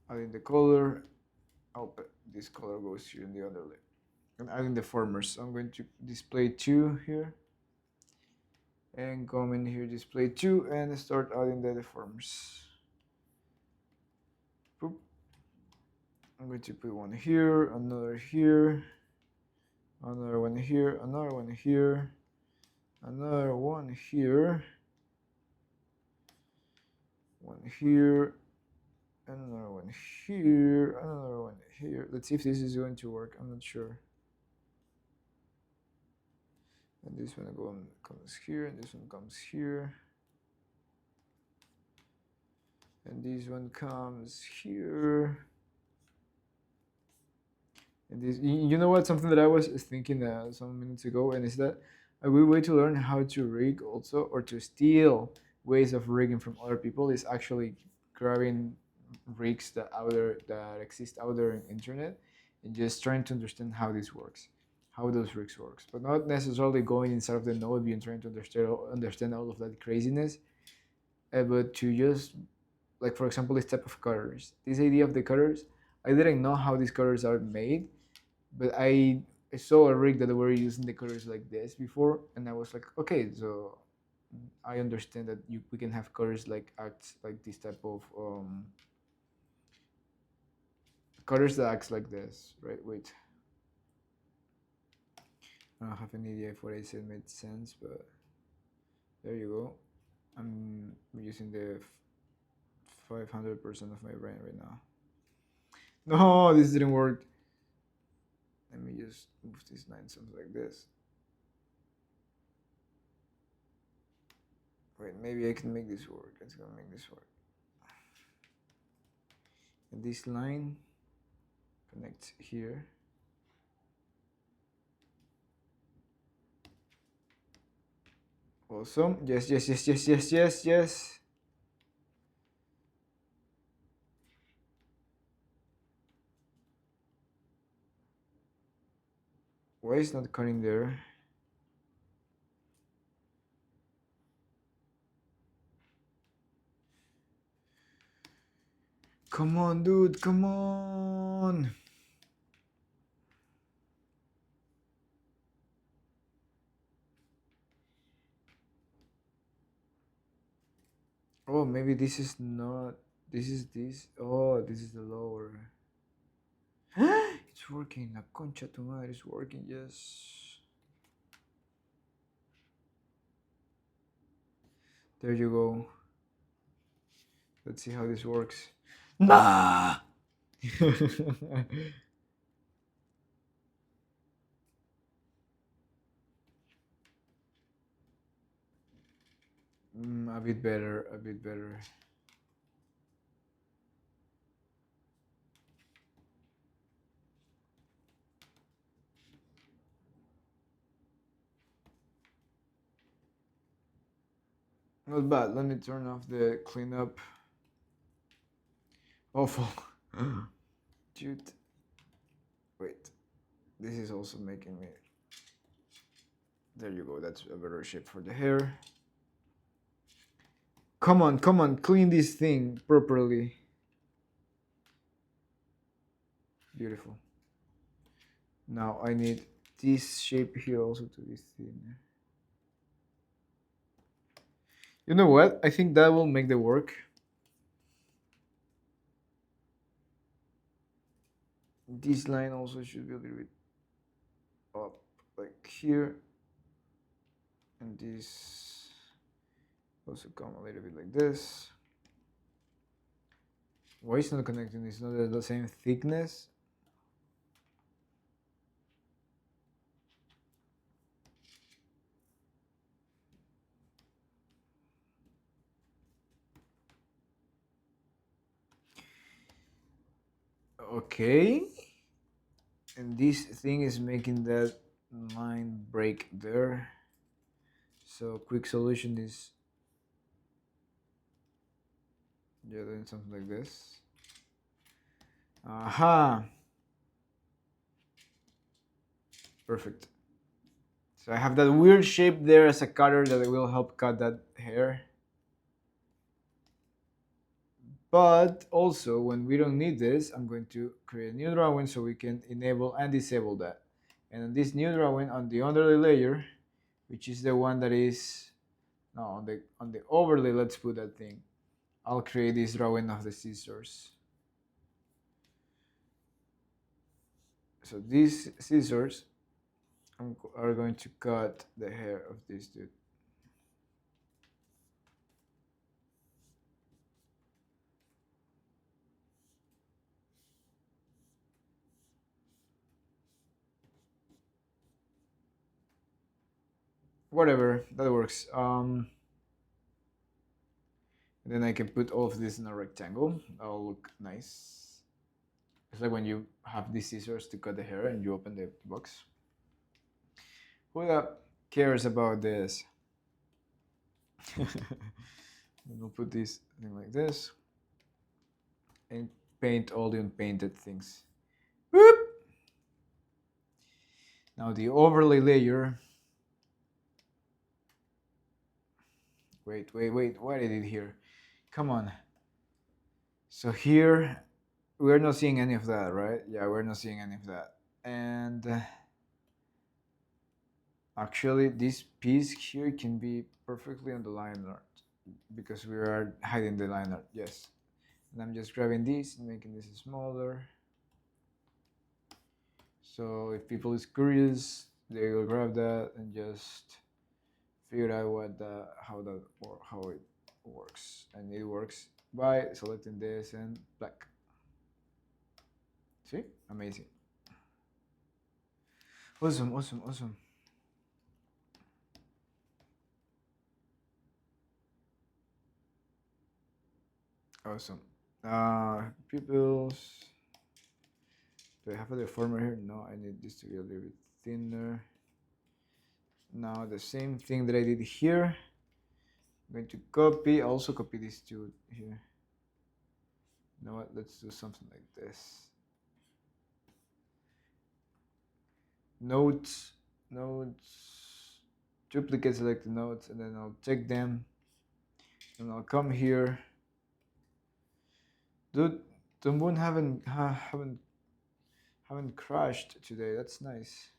adding the color. Oh, this color goes here in the underlay. And adding the formers. I'm going to display 2 here. And come in here, display 2, and start adding the deformers. Boop. I'm going to put one here, another here, another one here, another one here, another one here, one here, another one here, another one here. Let's see if this is going to work. I'm not sure. And this one comes here, and this one comes here. And this one comes here. And this, you know what? Something that I was thinking some minutes ago, and is that a good way to learn how to rig also, or to steal ways of rigging from other people, is actually grabbing rigs that exist out there in internet, and just trying to understand how this works, how those rigs works, but not necessarily going inside of the node and trying to understand all of that craziness, but to just, like, for example, this type of cutters, this idea of the cutters. I didn't know how these cutters are made, but I saw a rig that were using the cutters like this before, and I was like, okay, so I understand that we can have cutters like acts like this type of cutters that acts like this, right? Wait, I don't have any idea if what I said made sense, but there you go. I'm using the 500% of my brain right now. No, this didn't work. Let me just move this line something like this. Wait, maybe I can make this work. It's gonna make this work. And this line connects here. Awesome. Yes, yes, yes, yes, yes, yes, yes. Why is not cutting there? Come on, dude, come on. Oh, maybe this is not. This is this. Oh, this is the lower. It's working. La concha tu madre is working. Yes. There you go. Let's see how this works. Nah. A bit better. A bit better. Not bad. Let me turn off the cleanup. Awful. Dude. Wait. This is also making me. There you go. That's a better shape for the hair. Come on, come on. Clean this thing properly. Beautiful. Now I need this shape here also to be thin. You know what? I think that will make the work. This line also should be a little bit up, like here. And this also come a little bit like this. Why is it not connecting? It's not the same thickness. Okay. And this thing is making that line break there. So quick solution is doing something like this. Aha. Perfect. So I have that weird shape there as a cutter that will help cut that hair. But also, when we don't need this, I'm going to create a new drawing so we can enable and disable that. And on this new drawing, on the underlay layer, which is the one that is, no, on the overlay, let's put that thing. I'll create this drawing of the scissors. So these scissors are going to cut the hair of this dude. Whatever, that works. And And then I can put all of this in a rectangle. That'll look nice. It's like when you have these scissors to cut the hair and you open the box. Who cares about this? We'll put this thing like this and paint all the unpainted things. Whoop! Now the overlay layer. Wait, what I did here? Come on. So here, we're not seeing any of that, right? Yeah, we're not seeing any of that. And actually, this piece here can be perfectly on the line art because we are hiding the line art, yes. And I'm just grabbing this and making this smaller. So if people is curious, they will grab that and just figure out how it works. And it works by selecting this and black. See? Amazing. Awesome. Awesome. Pupils. Do I have a deformer here? No, I need this to be a little bit thinner. Now the same thing that I did here. I'm going to copy, also copy these two here. You know what? Let's do something like this. Nodes, duplicate select the nodes, and then I'll check them, and I'll come here. Dude, Toon Boom haven't crashed today. That's nice.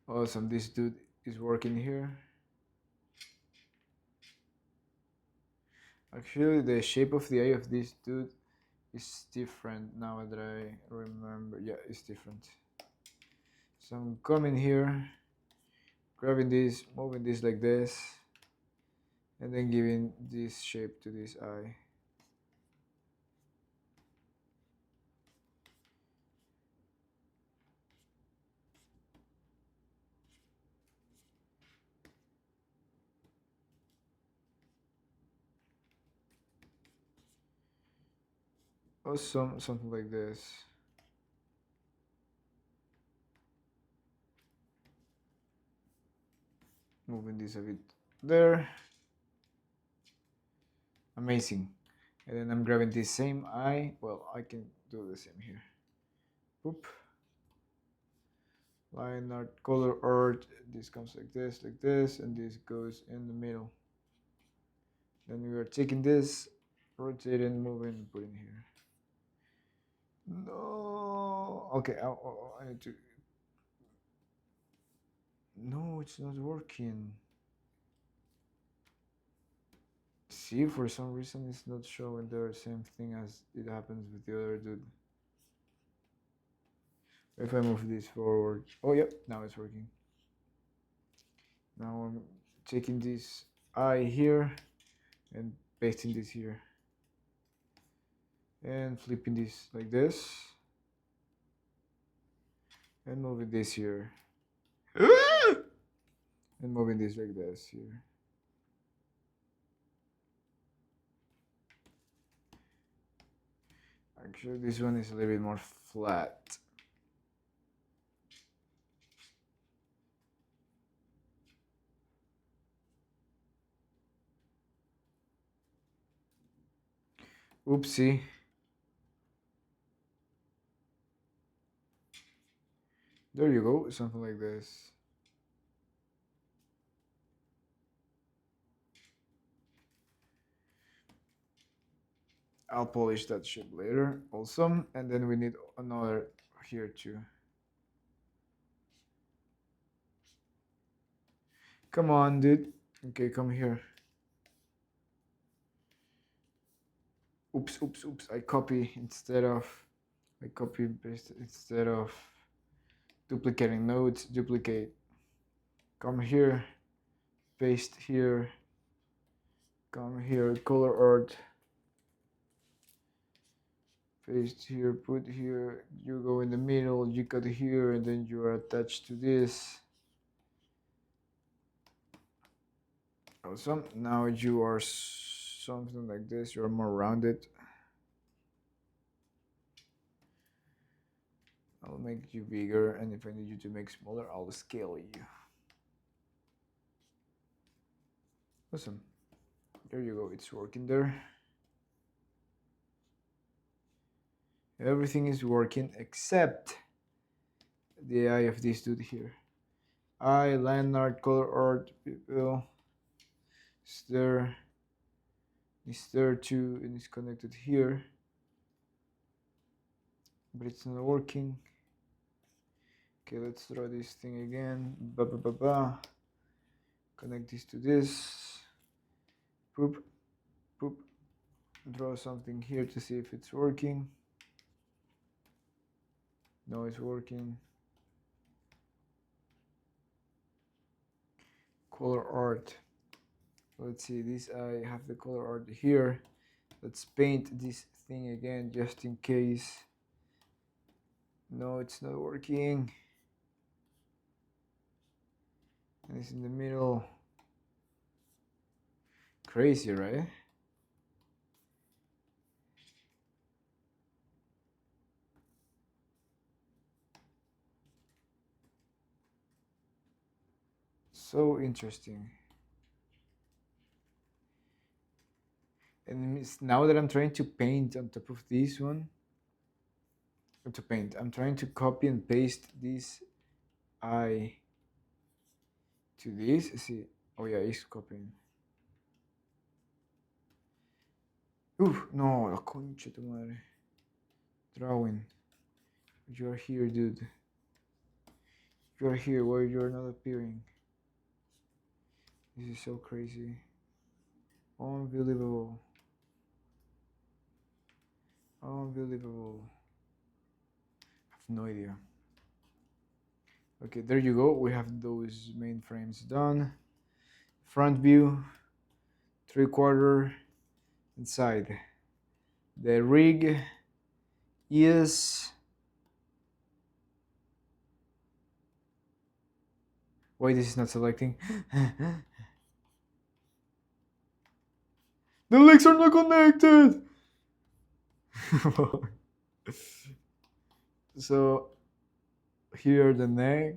Awesome. This dude is working here. Actually, the shape of the eye of this dude is different now that I remember. Yeah, it's different. So I'm coming here, grabbing this, moving this like this, and then giving this shape to this eye. Or something like this. Moving this a bit there. Amazing. And then I'm grabbing this same eye. Well, I can do the same here. Boop. Line art, color art. This comes like this, and this goes in the middle. Then we are taking this, rotating, moving, putting here. No. Okay. I need to. No, it's not working. See, for some reason it's not showing the same thing as it happens with the other dude. If I move this forward, oh yep, now it's working. Now I'm taking this eye here and pasting this here and flipping this like this and moving this here and moving this like this here. Actually, this one is a little bit more flat. Oopsie. There you go, something like this. I'll polish that shape later. Awesome. And then we need another here too. Come on, dude. Okay, come here. Oops. I copy and paste instead of duplicating nodes, duplicate. Come here, paste here, come here, color art. Paste here, put here, you go in the middle, you cut here, and then you are attached to this. Awesome. Now you are something like this. You're more rounded. I'll make you bigger, and if I need you to make smaller, I'll scale you. Awesome. There you go. It's working there. Everything is working except the eye of this dude here. Eye, line art, color art, people. It's there. It's there too, and it's connected here. But it's not working. Okay, let's draw this thing again. Ba ba ba ba. Connect this to this. Poop, poop. Draw something here to see if it's working. No, it's working. Color art. Let's see, this I have the color art here. Let's paint this thing again just in case. No, it's not working. And it's in the middle. Crazy, right? So interesting. And now that I'm trying to paint on top of this one, I'm trying to copy and paste this eye to this. See, oh yeah, it's copying. Oof, no, la concha tu madre. Drawing. You're here, dude. You're here, why you're not appearing? This is so crazy. Unbelievable. Unbelievable. I have no idea. Okay, there you go. We have those main frames done. Front view, 3/4, inside. The rig is... Why this is not selecting? The legs are not connected! So, here the neck.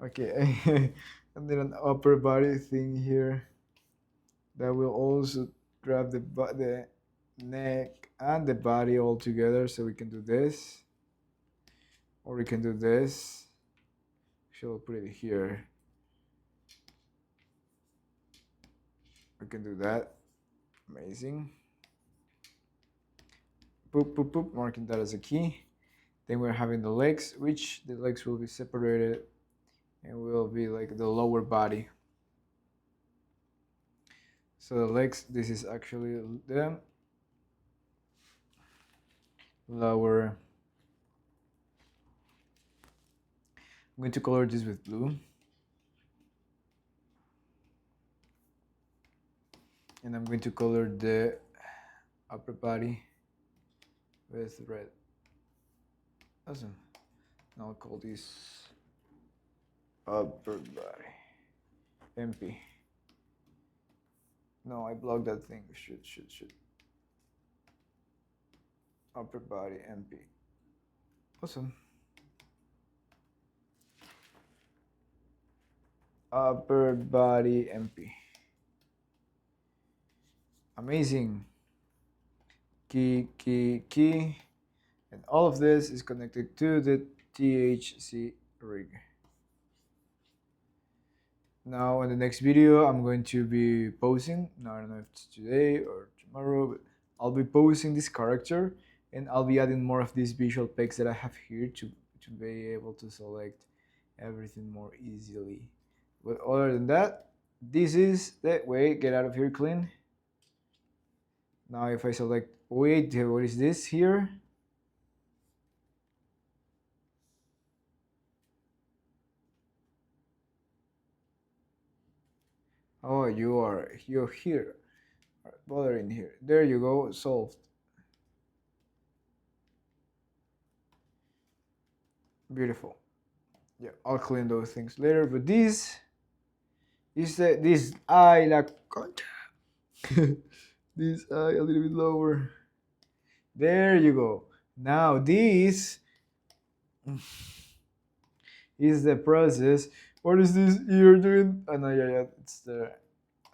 Okay, and then an upper body thing here that will also grab the neck and the body all together. So we can do this, or we can do this. Actually, I'll put it here. We can do that. Amazing. Boop, boop, boop, marking that as a key. Then we're having the legs, which the legs will be separated and will be like the lower body. So the legs, this is actually the lower. I'm going to color this with blue. And I'm going to color the upper body with red. Awesome. Now I'll call this upper body. MP. No, I blocked that thing. Shoot. Upper body MP. Awesome. Upper body MP. Amazing. Key. And all of this is connected to the THC rig. Now in the next video, I'm going to be posing. Now I don't know if it's today or tomorrow, but I'll be posing this character, and I'll be adding more of these visual pegs that I have here to be able to select everything more easily. But other than that, this is the way. Get out of here clean. Now if I select, wait, what is this here? Oh, you're here, bothering here. There you go, solved. Beautiful. Yeah, I'll clean those things later, but this Is this eye la concha? This eye a little bit lower. There you go. Now this is the process. What is this ear doing? Oh no, yeah, it's the.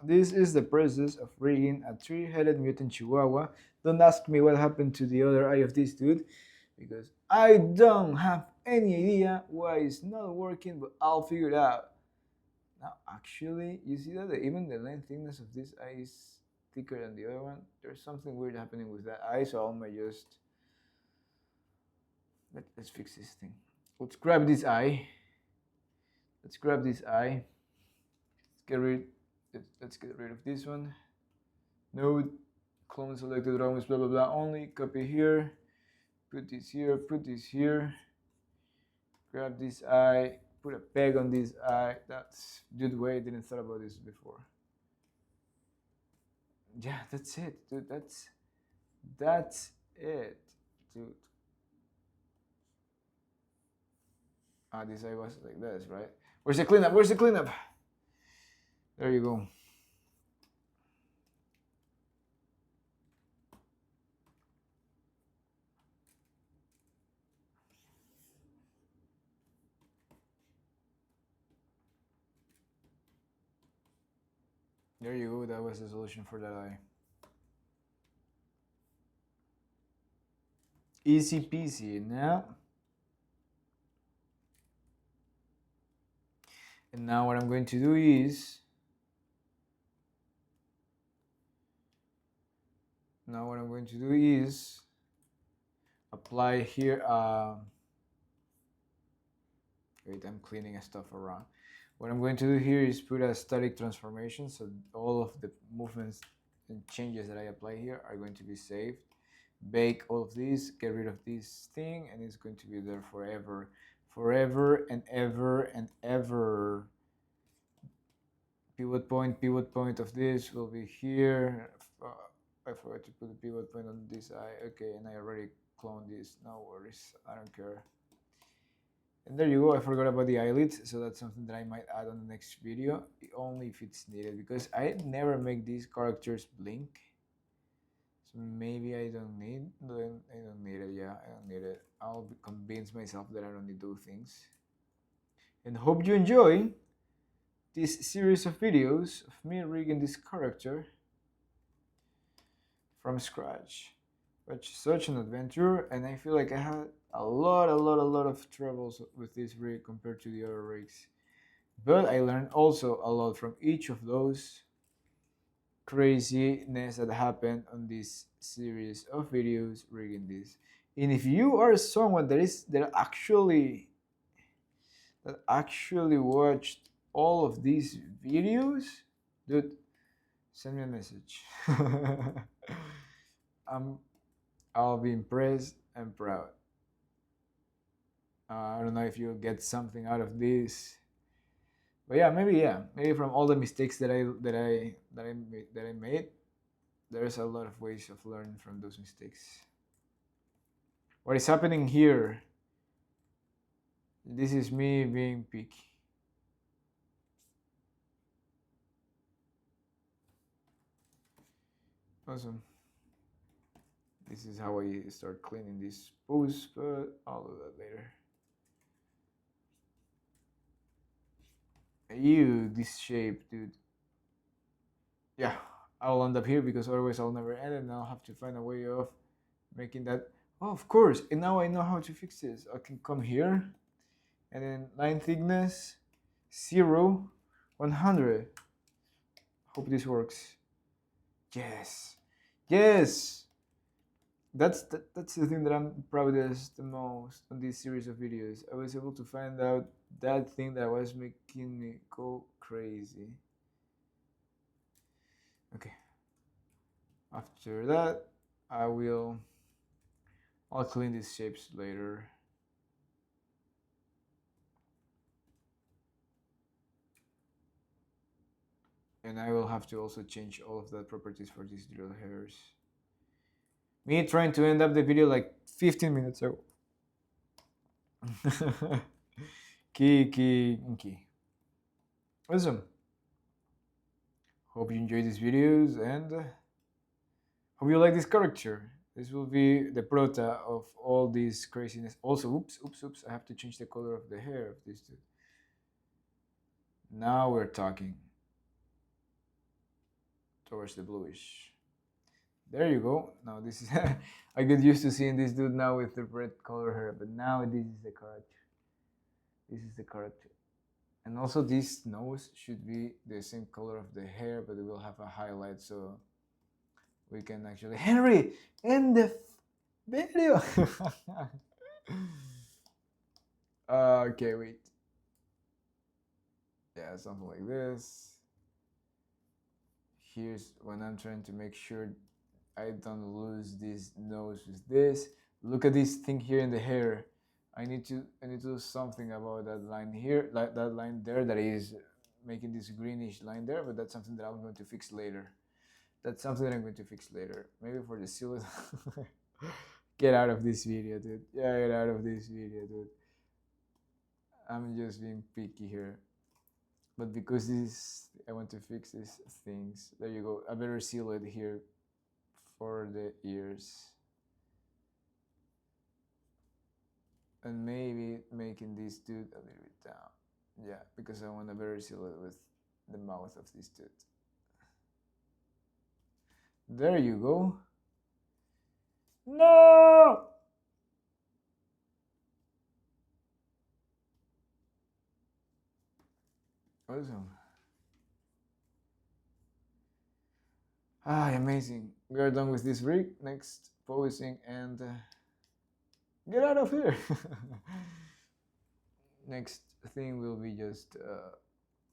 This is the process of rigging a three-headed mutant chihuahua. Don't ask me what happened to the other eye of this dude, because I don't have any idea why it's not working, but I'll figure it out. Now, actually, you see that even the length thickness of this eye is thicker than the other one? There's something weird happening with that eye, so I might just... Let's fix this thing. Let's grab this eye. Let's grab this eye. Let's get rid of this one. Node, clone selected drawings, blah blah blah. Only copy here. Put this here. Put this here. Grab this eye. Put a peg on this eye. That's good way. I didn't thought about this before. Yeah, that's it, dude. That's it, dude. Ah, this eye was like this, right? Where's the cleanup? Where's the cleanup? There you go. There you go. That was the solution for that eye. Easy peasy. Now. And now what I'm going to do is... apply here... wait, I'm cleaning stuff around. What I'm going to do here is put a static transformation, so all of the movements and changes that I apply here are going to be saved. Bake all of this, get rid of this thing, and it's going to be there forever. Forever and ever and ever. Pivot point of this will be here. I forgot to put the pivot point on this eye. Okay, and I already cloned this. No worries, I don't care. And there you go. I forgot about the eyelids, so that's something that I might add on the next video, only if it's needed, because I never make these characters blink. So maybe I don't need it. Yeah, I don't need it. I'll convince myself that I don't need those things. And hope you enjoy this series of videos of me rigging this character from scratch. Which is such an adventure, and I feel like I had a lot of troubles with this rig compared to the other rigs. But I learned also a lot from each of those craziness that happened on this series of videos rigging this. And if you are someone that actually watched all of these videos, dude, send me a message. I'll be impressed and proud. I don't know if you'll get something out of this, but maybe from all the mistakes that I made, there's a lot of ways of learning from those mistakes. What is happening here? This is me being picky. Awesome. This is how I start cleaning this pose, but I'll do that later. This shape, dude. Yeah, I'll end up here because otherwise I'll never end it, and I'll have to find a way of making that. Oh, of course, and now I know how to fix this. I can come here, and then line thickness, 0, 100. Hope this works. Yes, yes. That's the thing that I'm proudest the most on this series of videos. I was able to find out that thing that was making me go crazy. Okay. After that, I'll clean these shapes later. And I will have to also change all of the properties for these little hairs. Me trying to end up the video like 15 minutes ago. Key. Awesome. Hope you enjoy these videos and hope you like this character. This will be the prota of all this craziness. Also, oops, I have to change the color of the hair of this dude. Now we're talking. Towards the bluish. There you go. Now this is I get used to seeing this dude now with the red color hair, but now this is the character. This is the character. And also this nose should be the same color of the hair, but it will have a highlight so we can actually Henry in the video. Okay, wait. Yeah, something like this. Here's when I'm trying to make sure I don't lose this nose with this. Look at this thing here in the hair. I need to do something about that line here, like that line there that is making this greenish line there, but that's something that I'm going to fix later. That's something that I'm going to fix later. Maybe for the silhouette. Get out of this video, dude. Yeah, get out of this video, dude. I'm just being picky here. But because this, I want to fix these things. There you go. A better silhouette here for the ears. And maybe making this dude a little bit down. Yeah, because I want a better silhouette with the mouth of this dude. There you go. No! Awesome. Amazing. We are done with this rig. Next, posing and get out of here. Next thing will be just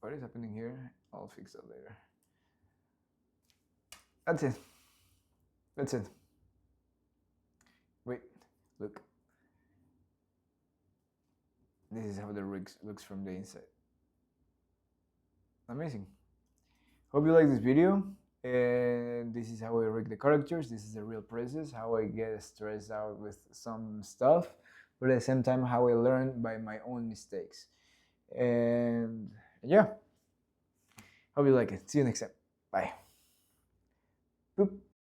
what is happening here? I'll fix that later. That's it. That's it. Wait, look. This is how the rig looks from the inside. Amazing. Hope you like this video. And this is how I rig the characters. This is the real process, how I get stressed out with some stuff, but at the same time how I learn by my own mistakes. And yeah, hope you like it. See you next time.